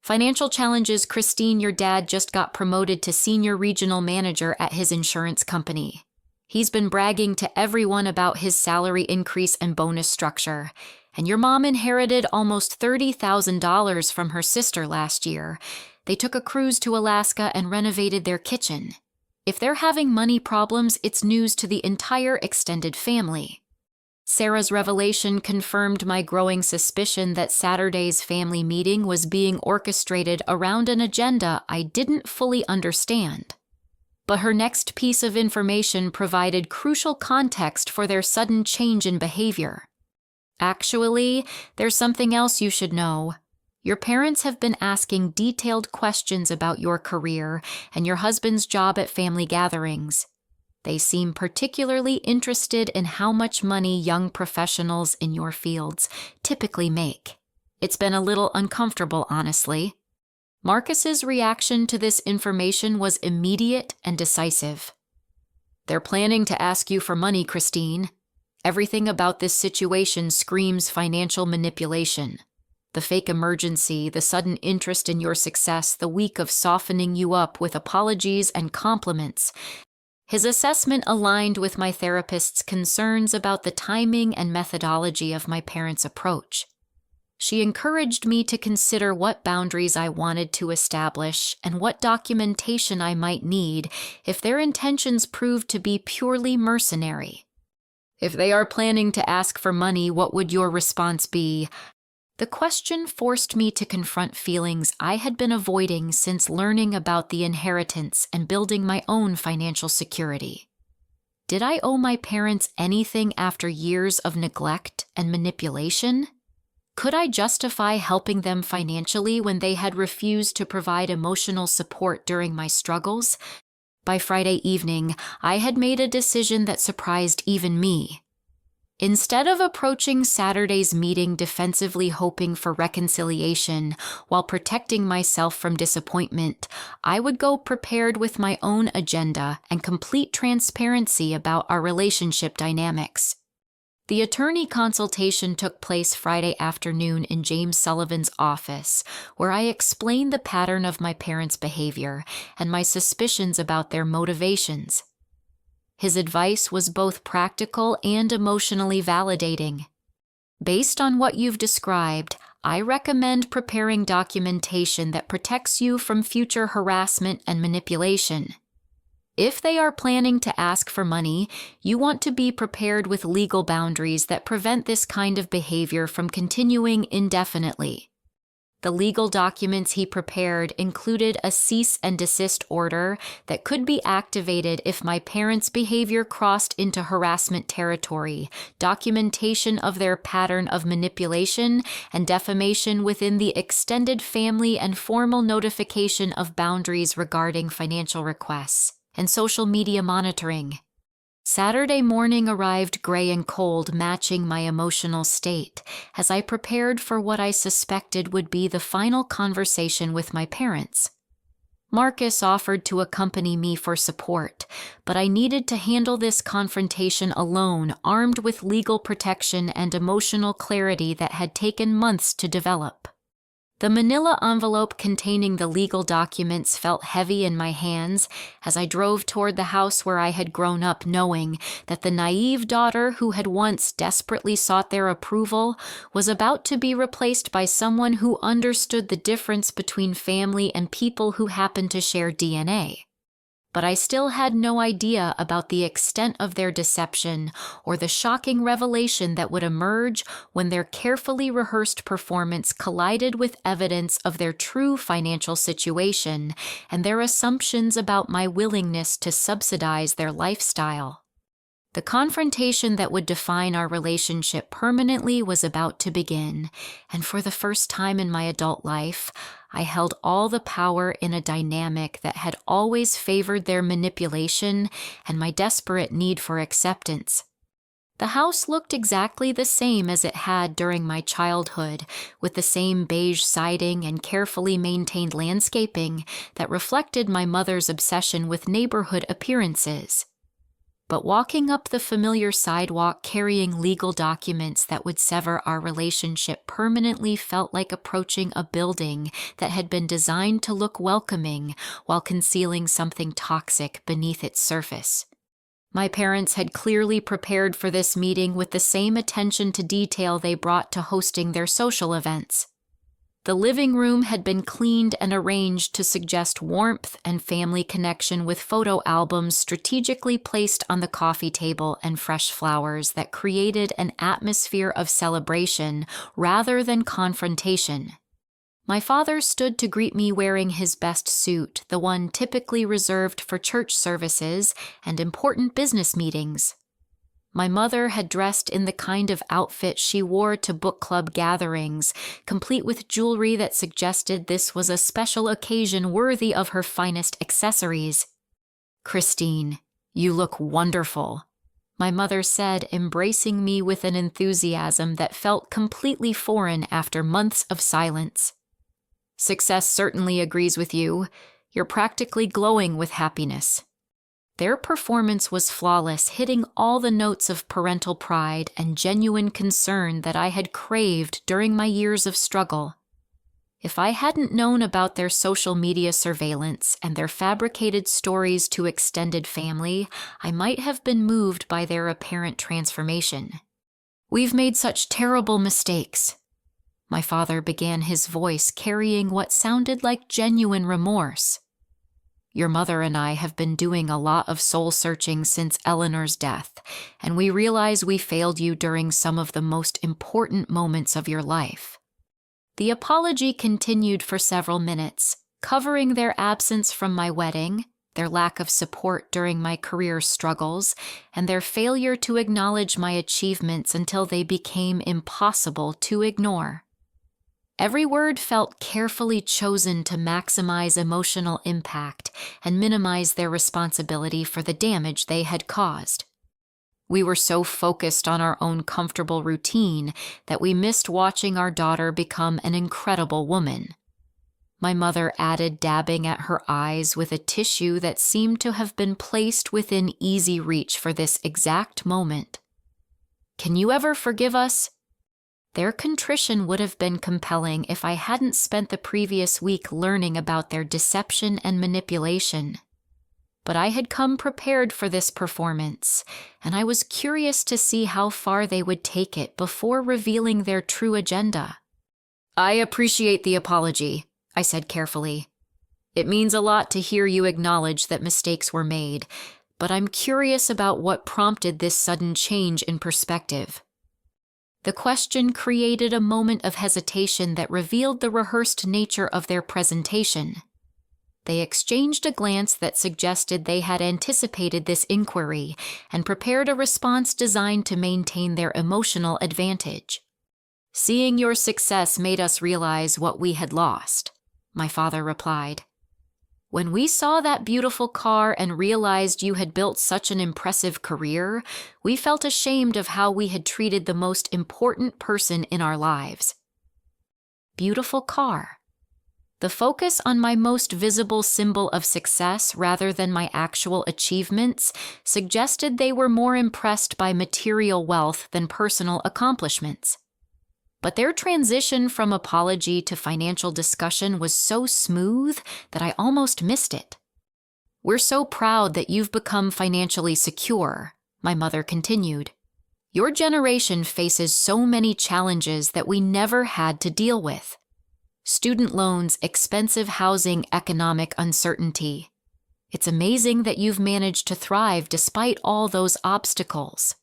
Financial challenges. Christine, your dad just got promoted to senior regional manager at his insurance company. He's been bragging to everyone about his salary increase and bonus structure. And your mom inherited almost $30,000 from her sister last year. They took a cruise to Alaska and renovated their kitchen. If they're having money problems, it's news to the entire extended family. Sarah's revelation confirmed my growing suspicion that Saturday's family meeting was being orchestrated around an agenda I didn't fully understand. But her next piece of information provided crucial context for their sudden change in behavior. Actually, there's something else you should know. Your parents have been asking detailed questions about your career and your husband's job at family gatherings. They seem particularly interested in how much money young professionals in your fields typically make. It's been a little uncomfortable, honestly. Marcus's reaction to this information was immediate and decisive. "They're planning to ask you for money, Christine. Everything about this situation screams financial manipulation. The fake emergency, the sudden interest in your success, the week of softening you up with apologies and compliments." His assessment aligned with my therapist's concerns about the timing and methodology of my parents' approach. She encouraged me to consider what boundaries I wanted to establish and what documentation I might need if their intentions proved to be purely mercenary. "If they are planning to ask for money, what would your response be?" The question forced me to confront feelings I had been avoiding since learning about the inheritance and building my own financial security. Did I owe my parents anything after years of neglect and manipulation? Could I justify helping them financially when they had refused to provide emotional support during my struggles? By Friday evening, I had made a decision that surprised even me. Instead of approaching Saturday's meeting defensively hoping for reconciliation while protecting myself from disappointment, I would go prepared with my own agenda and complete transparency about our relationship dynamics. The attorney consultation took place Friday afternoon in James Sullivan's office, where I explained the pattern of my parents' behavior and my suspicions about their motivations. His advice was both practical and emotionally validating. "Based on what you've described, I recommend preparing documentation that protects you from future harassment and manipulation. If they are planning to ask for money, you want to be prepared with legal boundaries that prevent this kind of behavior from continuing indefinitely." The legal documents he prepared included a cease and desist order that could be activated if my parents' behavior crossed into harassment territory, documentation of their pattern of manipulation and defamation within the extended family, and formal notification of boundaries regarding financial requests, and social media monitoring. Saturday morning arrived gray and cold, matching my emotional state, as I prepared for what I suspected would be the final conversation with my parents. Marcus offered to accompany me for support, but I needed to handle this confrontation alone, armed with legal protection and emotional clarity that had taken months to develop. The manila envelope containing the legal documents felt heavy in my hands as I drove toward the house where I had grown up, knowing that the naive daughter who had once desperately sought their approval was about to be replaced by someone who understood the difference between family and people who happened to share DNA. But I still had no idea about the extent of their deception or the shocking revelation that would emerge when their carefully rehearsed performance collided with evidence of their true financial situation and their assumptions about my willingness to subsidize their lifestyle. The confrontation that would define our relationship permanently was about to begin, and for the first time in my adult life, I held all the power in a dynamic that had always favored their manipulation and my desperate need for acceptance. The house looked exactly the same as it had during my childhood, with the same beige siding and carefully maintained landscaping that reflected my mother's obsession with neighborhood appearances. But walking up the familiar sidewalk carrying legal documents that would sever our relationship permanently felt like approaching a building that had been designed to look welcoming while concealing something toxic beneath its surface. My parents had clearly prepared for this meeting with the same attention to detail they brought to hosting their social events. The living room had been cleaned and arranged to suggest warmth and family connection, with photo albums strategically placed on the coffee table and fresh flowers that created an atmosphere of celebration rather than confrontation. My father stood to greet me wearing his best suit, the one typically reserved for church services and important business meetings. My mother had dressed in the kind of outfit she wore to book club gatherings, complete with jewelry that suggested this was a special occasion worthy of her finest accessories. "Christine, you look wonderful," my mother said, embracing me with an enthusiasm that felt completely foreign after months of silence. Success certainly agrees with you. You're practically glowing with happiness." Their performance was flawless, hitting all the notes of parental pride and genuine concern that I had craved during my years of struggle. If I hadn't known about their social media surveillance and their fabricated stories to extended family, I might have been moved by their apparent transformation. "We've made such terrible mistakes." My father began, his voice carrying what sounded like genuine remorse. "Your mother and I have been doing a lot of soul-searching since Eleanor's death, and we realize we failed you during some of the most important moments of your life." The apology continued for several minutes, covering their absence from my wedding, their lack of support during my career struggles, and their failure to acknowledge my achievements until they became impossible to ignore. Every word felt carefully chosen to maximize emotional impact and minimize their responsibility for the damage they had caused. We were so focused on our own comfortable routine that we missed watching our daughter become an incredible woman. My mother added, dabbing at her eyes with a tissue that seemed to have been placed within easy reach for this exact moment. "Can you ever forgive us?" Their contrition would have been compelling if I hadn't spent the previous week learning about their deception and manipulation. But I had come prepared for this performance, and I was curious to see how far they would take it before revealing their true agenda. "I appreciate the apology," I said carefully. "It means a lot to hear you acknowledge that mistakes were made, but I'm curious about what prompted this sudden change in perspective." The question created a moment of hesitation that revealed the rehearsed nature of their presentation. They exchanged a glance that suggested they had anticipated this inquiry and prepared a response designed to maintain their emotional advantage. "Seeing your success made us realize what we had lost," my father replied. "When we saw that beautiful car and realized you had built such an impressive career, we felt ashamed of how we had treated the most important person in our lives." Beautiful car. The focus on my most visible symbol of success rather than my actual achievements suggested they were more impressed by material wealth than personal accomplishments. But their transition from apology to financial discussion was so smooth that I almost missed it. "We're so proud that you've become financially secure," my mother continued. "Your generation faces so many challenges that we never had to deal with. Student loans, expensive housing, economic uncertainty. It's amazing that you've managed to thrive despite all those obstacles."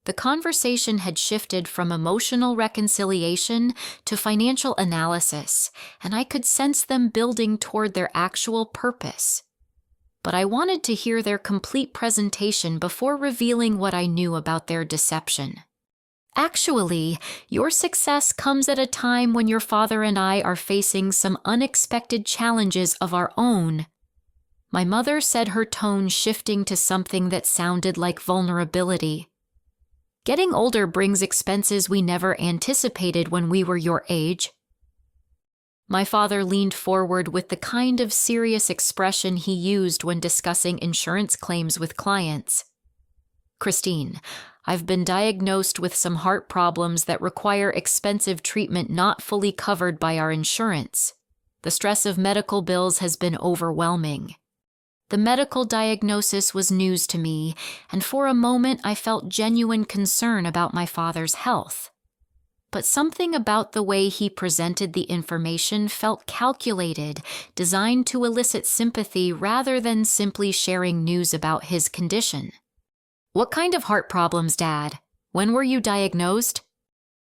The conversation had shifted from emotional reconciliation to financial analysis, and I could sense them building toward their actual purpose. But I wanted to hear their complete presentation before revealing what I knew about their deception. "Actually, your success comes at a time when your father and I are facing some unexpected challenges of our own." My mother said, her tone shifting to something that sounded like vulnerability. "Getting older brings expenses we never anticipated when we were your age." My father leaned forward with the kind of serious expression he used when discussing insurance claims with clients. "Christine, I've been diagnosed with some heart problems that require expensive treatment not fully covered by our insurance. The stress of medical bills has been overwhelming." The medical diagnosis was news to me, and for a moment I felt genuine concern about my father's health. But something about the way he presented the information felt calculated, designed to elicit sympathy rather than simply sharing news about his condition. "What kind of heart problems, Dad? When were you diagnosed?"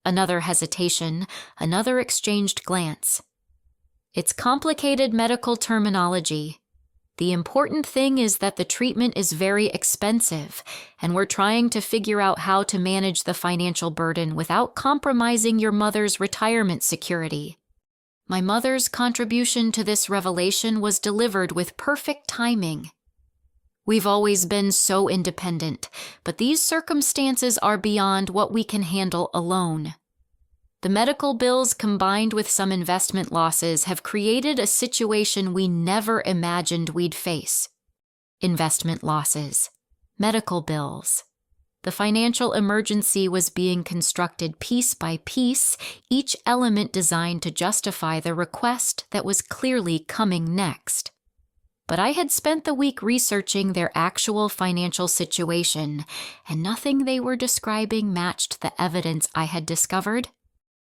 Another hesitation, another exchanged glance. "It's complicated medical terminology. The important thing is that the treatment is very expensive, and we're trying to figure out how to manage the financial burden without compromising your mother's retirement security." My mother's contribution to this revelation was delivered with perfect timing. "We've always been so independent, but these circumstances are beyond what we can handle alone." The medical bills combined with some investment losses have created a situation we never imagined we'd face. Investment losses, medical bills. The financial emergency was being constructed piece by piece, each element designed to justify the request that was clearly coming next. But I had spent the week researching their actual financial situation, and nothing they were describing matched the evidence I had discovered.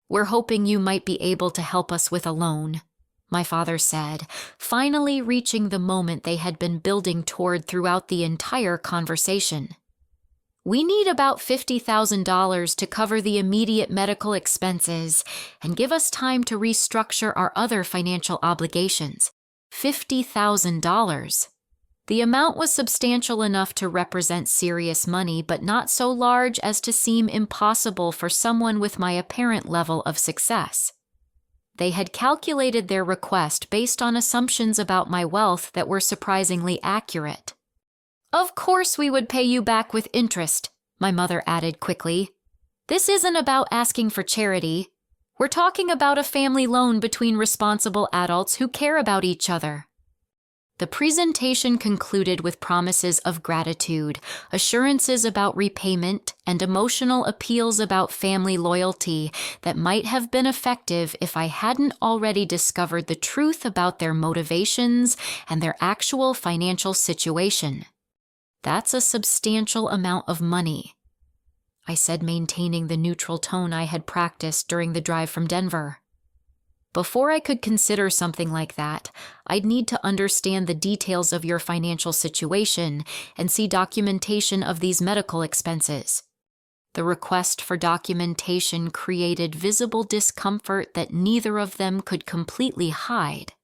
"We're hoping you might be able to help us with a loan," my father said, finally reaching the moment they had been building toward throughout the entire conversation. "We need about $50,000 to cover the immediate medical expenses and give us time to restructure our other financial obligations." $50,000. The amount was substantial enough to represent serious money, but not so large as to seem impossible for someone with my apparent level of success. They had calculated their request based on assumptions about my wealth that were surprisingly accurate. "Of course we would pay you back with interest," my mother added quickly. "This isn't about asking for charity. We're talking about a family loan between responsible adults who care about each other." The presentation concluded with promises of gratitude, assurances about repayment, and emotional appeals about family loyalty that might have been effective if I hadn't already discovered the truth about their motivations and their actual financial situation. "That's a substantial amount of money," I said, maintaining the neutral tone I had practiced during the drive from Denver. "Before I could consider something like that, I'd need to understand the details of your financial situation and see documentation of these medical expenses." The request for documentation created visible discomfort that neither of them could completely hide.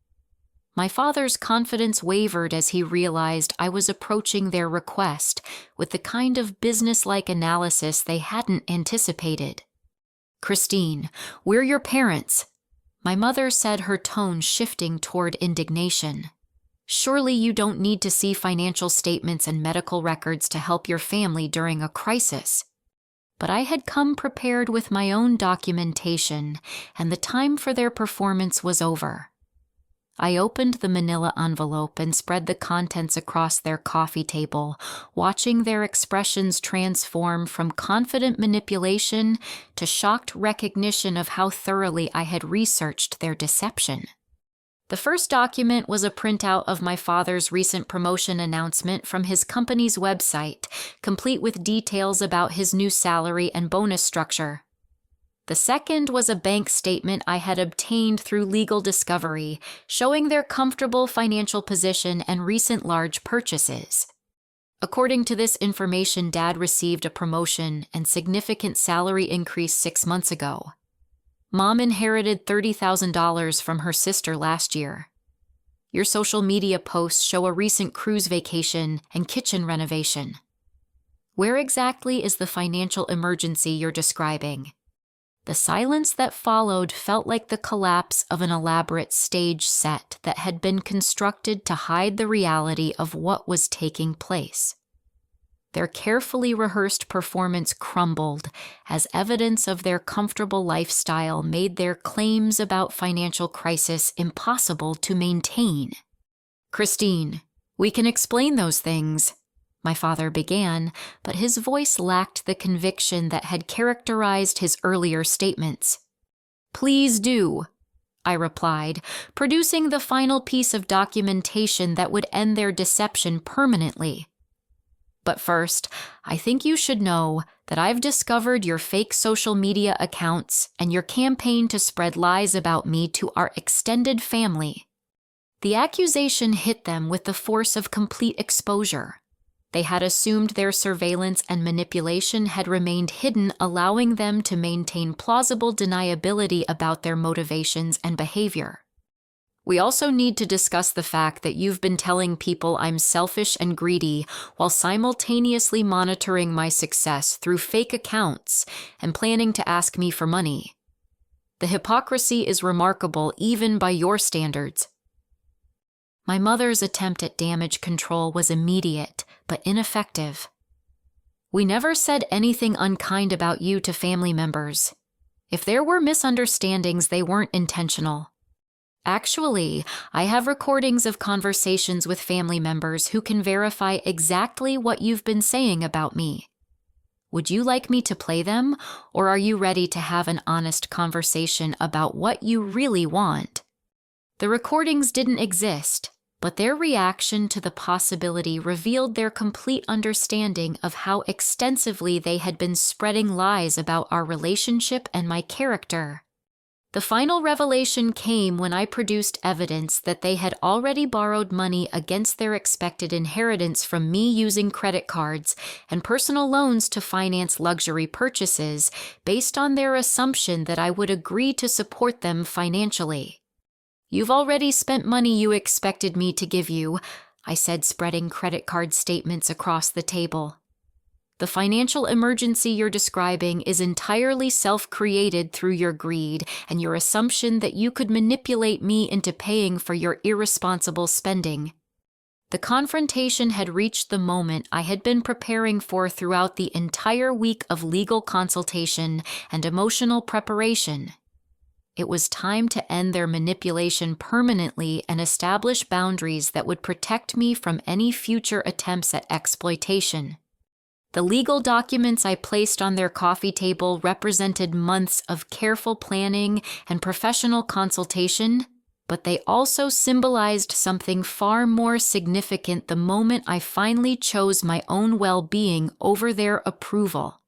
My father's confidence wavered as he realized I was approaching their request with the kind of business-like analysis they hadn't anticipated. "Christine, we're your parents," my mother said, her tone shifting toward indignation. "Surely you don't need to see financial statements and medical records to help your family during a crisis." But I had come prepared with my own documentation, and the time for their performance was over. I opened the manila envelope and spread the contents across their coffee table, watching their expressions transform from confident manipulation to shocked recognition of how thoroughly I had researched their deception. The first document was a printout of my father's recent promotion announcement from his company's website, complete with details about his new salary and bonus structure. The second was a bank statement I had obtained through legal discovery, showing their comfortable financial position and recent large purchases. According to this information, Dad received a promotion and significant salary increase 6 months ago. Mom inherited $30,000 from her sister last year. Your social media posts show a recent cruise vacation and kitchen renovation. Where exactly is the financial emergency you're describing? The silence that followed felt like the collapse of an elaborate stage set that had been constructed to hide the reality of what was taking place. Their carefully rehearsed performance crumbled as evidence of their comfortable lifestyle made their claims about financial crisis impossible to maintain. "Christine, we can explain those things," my father began, but his voice lacked the conviction that had characterized his earlier statements. "Please do," I replied, producing the final piece of documentation that would end their deception permanently. "But first, I think you should know that I've discovered your fake social media accounts and your campaign to spread lies about me to our extended family." The accusation hit them with the force of complete exposure. They had assumed their surveillance and manipulation had remained hidden, allowing them to maintain plausible deniability about their motivations and behavior. "We also need to discuss the fact that you've been telling people I'm selfish and greedy while simultaneously monitoring my success through fake accounts and planning to ask me for money. The hypocrisy is remarkable even by your standards." My mother's attempt at damage control was immediate, but ineffective. "We never said anything unkind about you to family members. If there were misunderstandings, they weren't intentional. Actually, I have recordings of conversations with family members who can verify exactly what you've been saying about me. Would you like me to play them, or are you ready to have an honest conversation about what you really want? The recordings didn't exist, but their reaction to the possibility revealed their complete understanding of how extensively they had been spreading lies about our relationship and my character. The final revelation came when I produced evidence that they had already borrowed money against their expected inheritance from me using credit cards and personal loans to finance luxury purchases based on their assumption that I would agree to support them financially. "You've already spent money you expected me to give you," I said, spreading credit card statements across the table. "The financial emergency you're describing is entirely self-created through your greed and your assumption that you could manipulate me into paying for your irresponsible spending." The confrontation had reached the moment I had been preparing for throughout the entire week of legal consultation and emotional preparation. It was time to end their manipulation permanently and establish boundaries that would protect me from any future attempts at exploitation. The legal documents I placed on their coffee table represented months of careful planning and professional consultation, but they also symbolized something far more significant the moment I finally chose my own well-being over their approval.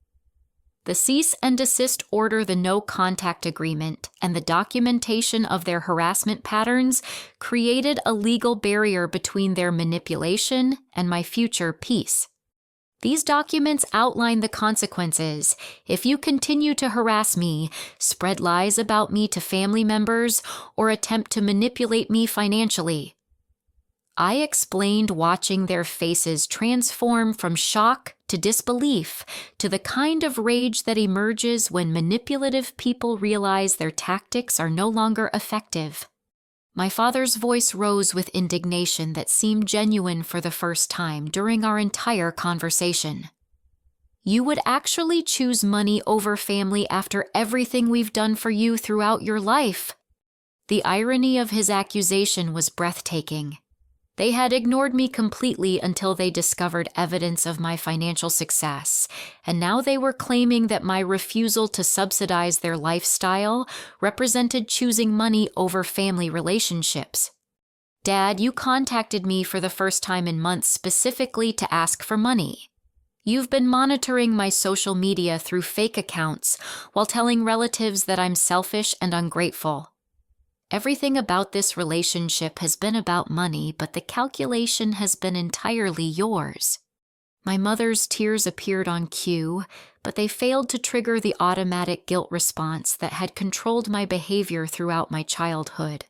The cease and desist order, the no contact agreement, and the documentation of their harassment patterns created a legal barrier between their manipulation and my future peace. These documents outline the consequences if you continue to harass me, spread lies about me to family members, or attempt to manipulate me financially. I explained, watching their faces transform from shock to disbelief to the kind of rage that emerges when manipulative people realize their tactics are no longer effective. My father's voice rose with indignation that seemed genuine for the first time during our entire conversation. "You would actually choose money over family after everything we've done for you throughout your life?" The irony of his accusation was breathtaking. They had ignored me completely until they discovered evidence of my financial success, and now they were claiming that my refusal to subsidize their lifestyle represented choosing money over family relationships. "Dad, you contacted me for the first time in months specifically to ask for money. You've been monitoring my social media through fake accounts while telling relatives that I'm selfish and ungrateful. Everything about this relationship has been about money, but the calculation has been entirely yours." My mother's tears appeared on cue, but they failed to trigger the automatic guilt response that had controlled my behavior throughout my childhood.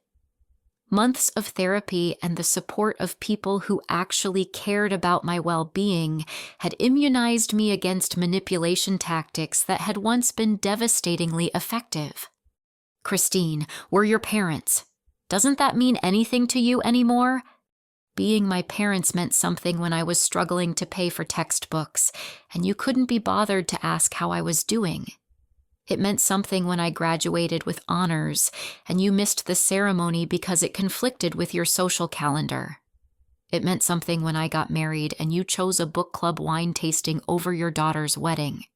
Months of therapy and the support of people who actually cared about my well-being had immunized me against manipulation tactics that had once been devastatingly effective. "Christine, we're your parents. Doesn't that mean anything to you anymore?" Being my parents meant something when I was struggling to pay for textbooks, and you couldn't be bothered to ask how I was doing. It meant something when I graduated with honors, and you missed the ceremony because it conflicted with your social calendar. It meant something when I got married and you chose a book club wine tasting over your daughter's wedding.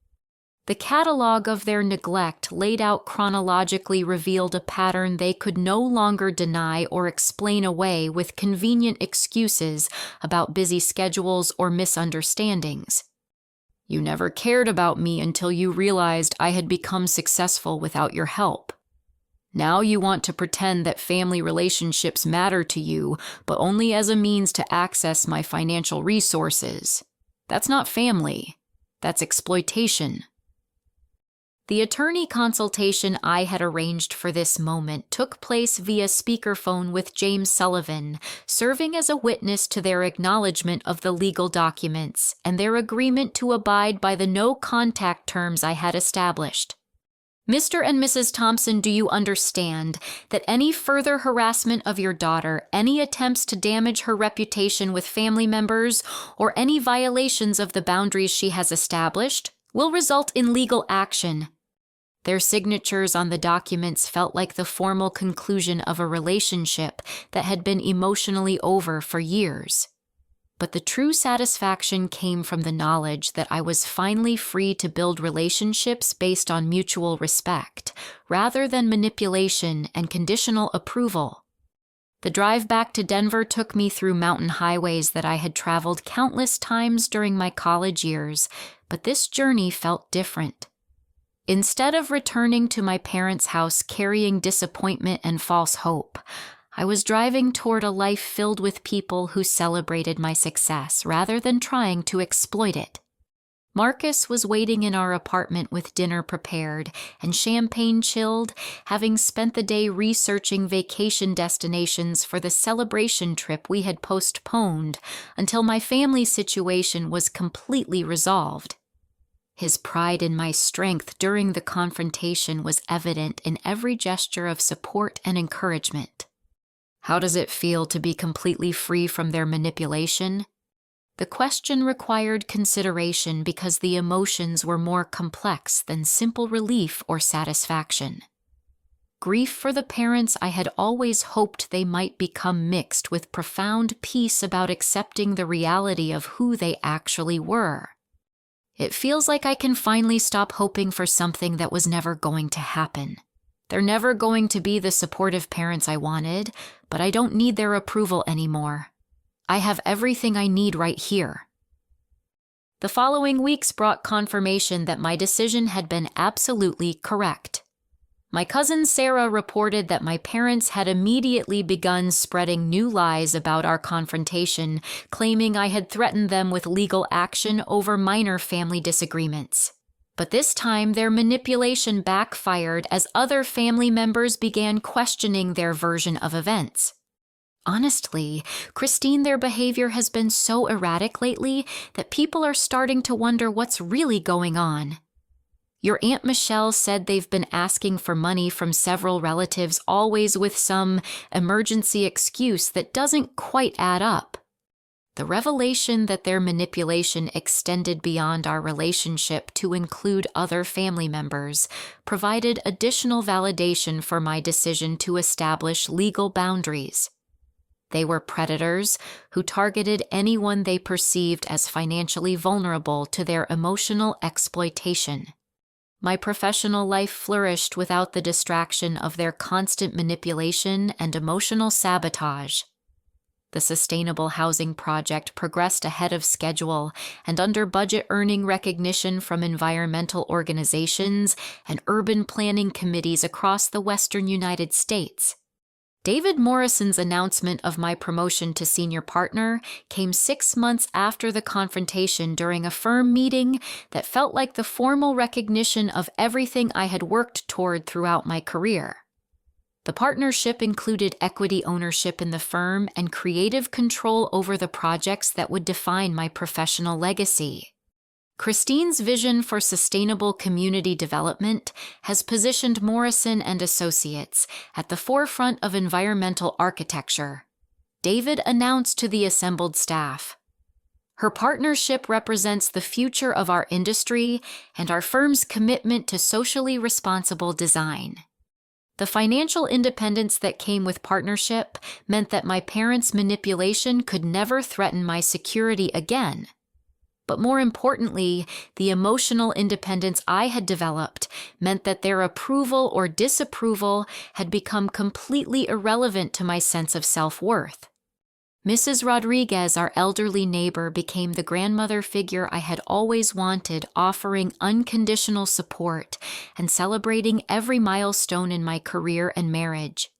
The catalog of their neglect laid out chronologically revealed a pattern they could no longer deny or explain away with convenient excuses about busy schedules or misunderstandings. "You never cared about me until you realized I had become successful without your help. Now you want to pretend that family relationships matter to you, but only as a means to access my financial resources. That's not family. That's exploitation." The attorney consultation I had arranged for this moment took place via speakerphone with James Sullivan, serving as a witness to their acknowledgement of the legal documents and their agreement to abide by the no-contact terms I had established. "Mr. and Mrs. Thompson, do you understand that any further harassment of your daughter, any attempts to damage her reputation with family members, or any violations of the boundaries she has established will result in legal action?" Their signatures on the documents felt like the formal conclusion of a relationship that had been emotionally over for years. But the true satisfaction came from the knowledge that I was finally free to build relationships based on mutual respect, rather than manipulation and conditional approval. The drive back to Denver took me through mountain highways that I had traveled countless times during my college years, but this journey felt different. Instead of returning to my parents' house carrying disappointment and false hope, I was driving toward a life filled with people who celebrated my success rather than trying to exploit it. Marcus was waiting in our apartment with dinner prepared and champagne chilled, having spent the day researching vacation destinations for the celebration trip we had postponed until my family situation was completely resolved. His pride in my strength during the confrontation was evident in every gesture of support and encouragement. How does it feel to be completely free from their manipulation? The question required consideration because the emotions were more complex than simple relief or satisfaction. Grief for the parents I had always hoped they might become mixed with profound peace about accepting the reality of who they actually were. It feels like I can finally stop hoping for something that was never going to happen. They're never going to be the supportive parents I wanted, but I don't need their approval anymore. I have everything I need right here. The following weeks brought confirmation that my decision had been absolutely correct. My cousin Sarah reported that my parents had immediately begun spreading new lies about our confrontation, claiming I had threatened them with legal action over minor family disagreements. But this time, their manipulation backfired as other family members began questioning their version of events. Honestly, Christine, their behavior has been so erratic lately that people are starting to wonder what's really going on. Your Aunt Michelle said they've been asking for money from several relatives, always with some emergency excuse that doesn't quite add up. The revelation that their manipulation extended beyond our relationship to include other family members provided additional validation for my decision to establish legal boundaries. They were predators who targeted anyone they perceived as financially vulnerable to their emotional exploitation. My professional life flourished without the distraction of their constant manipulation and emotional sabotage. The sustainable housing project progressed ahead of schedule and under budget, earning recognition from environmental organizations and urban planning committees across the western United States. David Morrison's announcement of my promotion to senior partner came 6 months after the confrontation during a firm meeting that felt like the formal recognition of everything I had worked toward throughout my career. The partnership included equity ownership in the firm and creative control over the projects that would define my professional legacy. Christine's vision for sustainable community development has positioned Morrison and Associates at the forefront of environmental architecture. David announced to the assembled staff, "Her partnership represents the future of our industry and our firm's commitment to socially responsible design." The financial independence that came with partnership meant that my parents' manipulation could never threaten my security again. But more importantly, the emotional independence I had developed meant that their approval or disapproval had become completely irrelevant to my sense of self-worth. Mrs. Rodriguez, our elderly neighbor, became the grandmother figure I had always wanted, offering unconditional support and celebrating every milestone in my career and marriage.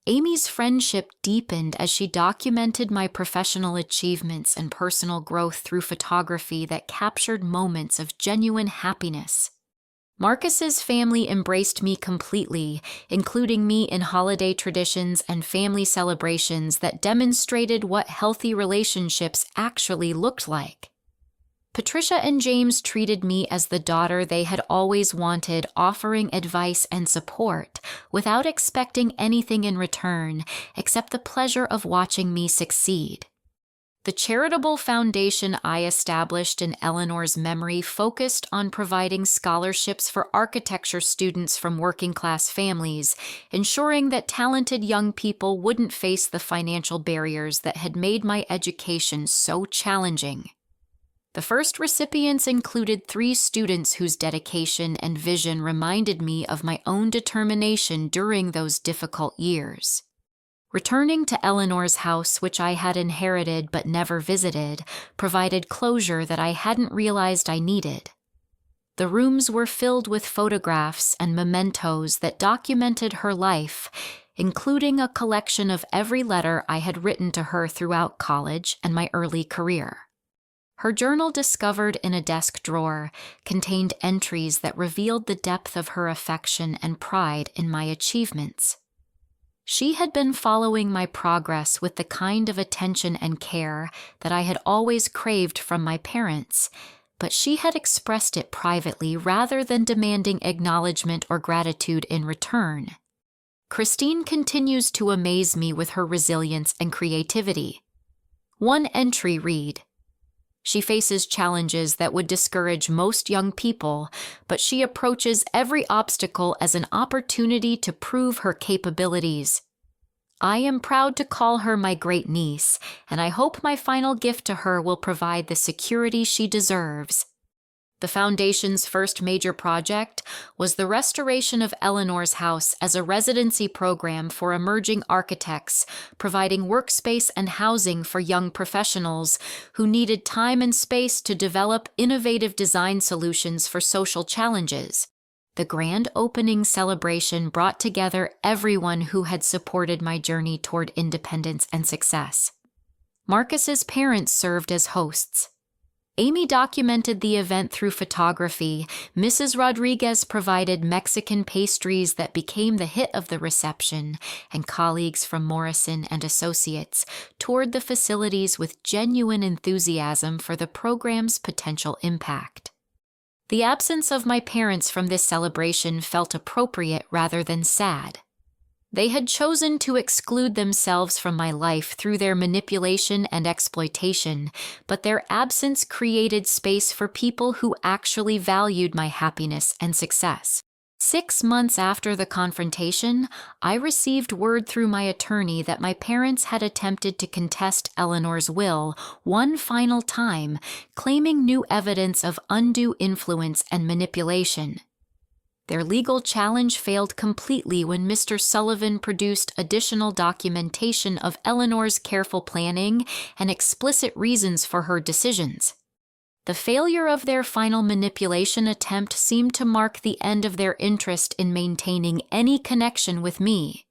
Amy's friendship deepened as she documented my professional achievements and personal growth through photography that captured moments of genuine happiness. Marcus's family embraced me completely, including me in holiday traditions and family celebrations that demonstrated what healthy relationships actually looked like. Patricia and James treated me as the daughter they had always wanted, offering advice and support without expecting anything in return except the pleasure of watching me succeed. The charitable foundation I established in Eleanor's memory focused on providing scholarships for architecture students from working-class families, ensuring that talented young people wouldn't face the financial barriers that had made my education so challenging. The first recipients included 3 students whose dedication and vision reminded me of my own determination during those difficult years. Returning to Eleanor's house, which I had inherited but never visited, provided closure that I hadn't realized I needed. The rooms were filled with photographs and mementos that documented her life, including a collection of every letter I had written to her throughout college and my early career. Her journal, discovered in a desk drawer, contained entries that revealed the depth of her affection and pride in my achievements. She had been following my progress with the kind of attention and care that I had always craved from my parents, but she had expressed it privately rather than demanding acknowledgement or gratitude in return. Christine continues to amaze me with her resilience and creativity. One entry read, "She faces challenges that would discourage most young people, but she approaches every obstacle as an opportunity to prove her capabilities. I am proud to call her my great niece, and I hope my final gift to her will provide the security she deserves." The Foundation's first major project was the restoration of Eleanor's house as a residency program for emerging architects, providing workspace and housing for young professionals who needed time and space to develop innovative design solutions for social challenges. The grand opening celebration brought together everyone who had supported my journey toward independence and success. Marcus's parents served as hosts. Amy documented the event through photography. Mrs. Rodriguez provided Mexican pastries that became the hit of the reception, and colleagues from Morrison and Associates toured the facilities with genuine enthusiasm for the program's potential impact. The absence of my parents from this celebration felt appropriate rather than sad. They had chosen to exclude themselves from my life through their manipulation and exploitation, but their absence created space for people who actually valued my happiness and success. 6 months after the confrontation, I received word through my attorney that my parents had attempted to contest Eleanor's will one final time, claiming new evidence of undue influence and manipulation. Their legal challenge failed completely when Mr. Sullivan produced additional documentation of Eleanor's careful planning and explicit reasons for her decisions. The failure of their final manipulation attempt seemed to mark the end of their interest in maintaining any connection with me.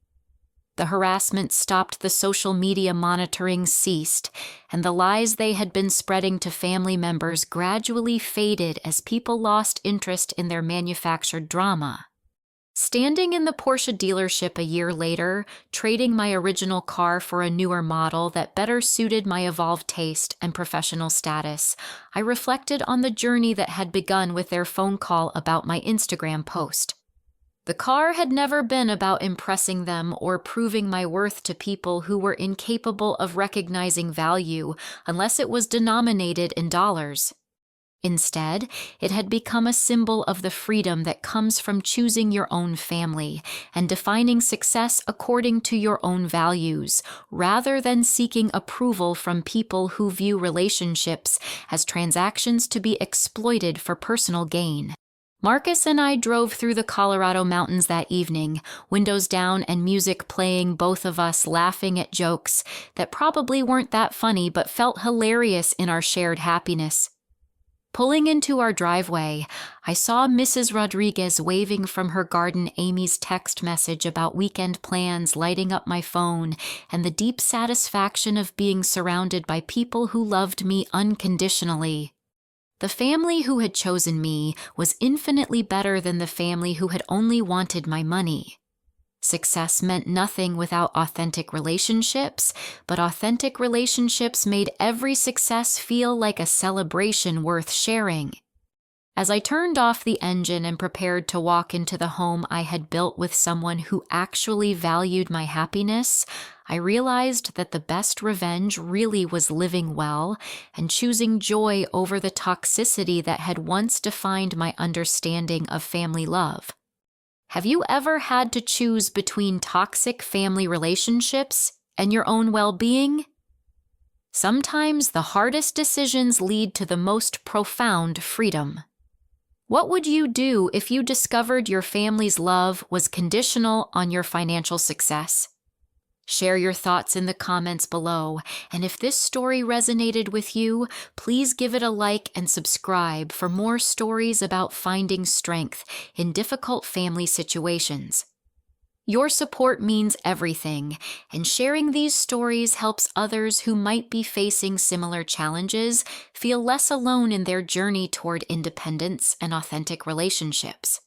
The harassment stopped, the social media monitoring ceased, and the lies they had been spreading to family members gradually faded as people lost interest in their manufactured drama. Standing in the Porsche dealership a year later, trading my original car for a newer model that better suited my evolved taste and professional status, I reflected on the journey that had begun with their phone call about my Instagram post. The car had never been about impressing them or proving my worth to people who were incapable of recognizing value unless it was denominated in dollars. Instead, it had become a symbol of the freedom that comes from choosing your own family and defining success according to your own values, rather than seeking approval from people who view relationships as transactions to be exploited for personal gain. Marcus and I drove through the Colorado mountains that evening, windows down and music playing, both of us laughing at jokes that probably weren't that funny but felt hilarious in our shared happiness. Pulling into our driveway, I saw Mrs. Rodriguez waving from her garden Amy's text message about weekend plans lighting up my phone, and the deep satisfaction of being surrounded by people who loved me unconditionally. The family who had chosen me was infinitely better than the family who had only wanted my money. Success meant nothing without authentic relationships, but authentic relationships made every success feel like a celebration worth sharing. As I turned off the engine and prepared to walk into the home I had built with someone who actually valued my happiness, I realized that the best revenge really was living well and choosing joy over the toxicity that had once defined my understanding of family love. Have you ever had to choose between toxic family relationships and your own well-being? Sometimes the hardest decisions lead to the most profound freedom. What would you do if you discovered your family's love was conditional on your financial success? Share your thoughts in the comments below, and if this story resonated with you, please give it a like and subscribe for more stories about finding strength in difficult family situations. Your support means everything, and sharing these stories helps others who might be facing similar challenges feel less alone in their journey toward independence and authentic relationships.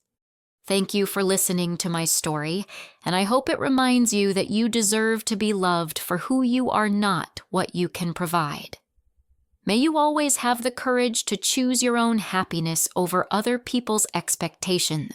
Thank you for listening to my story, and I hope it reminds you that you deserve to be loved for who you are, not what you can provide. May you always have the courage to choose your own happiness over other people's expectations.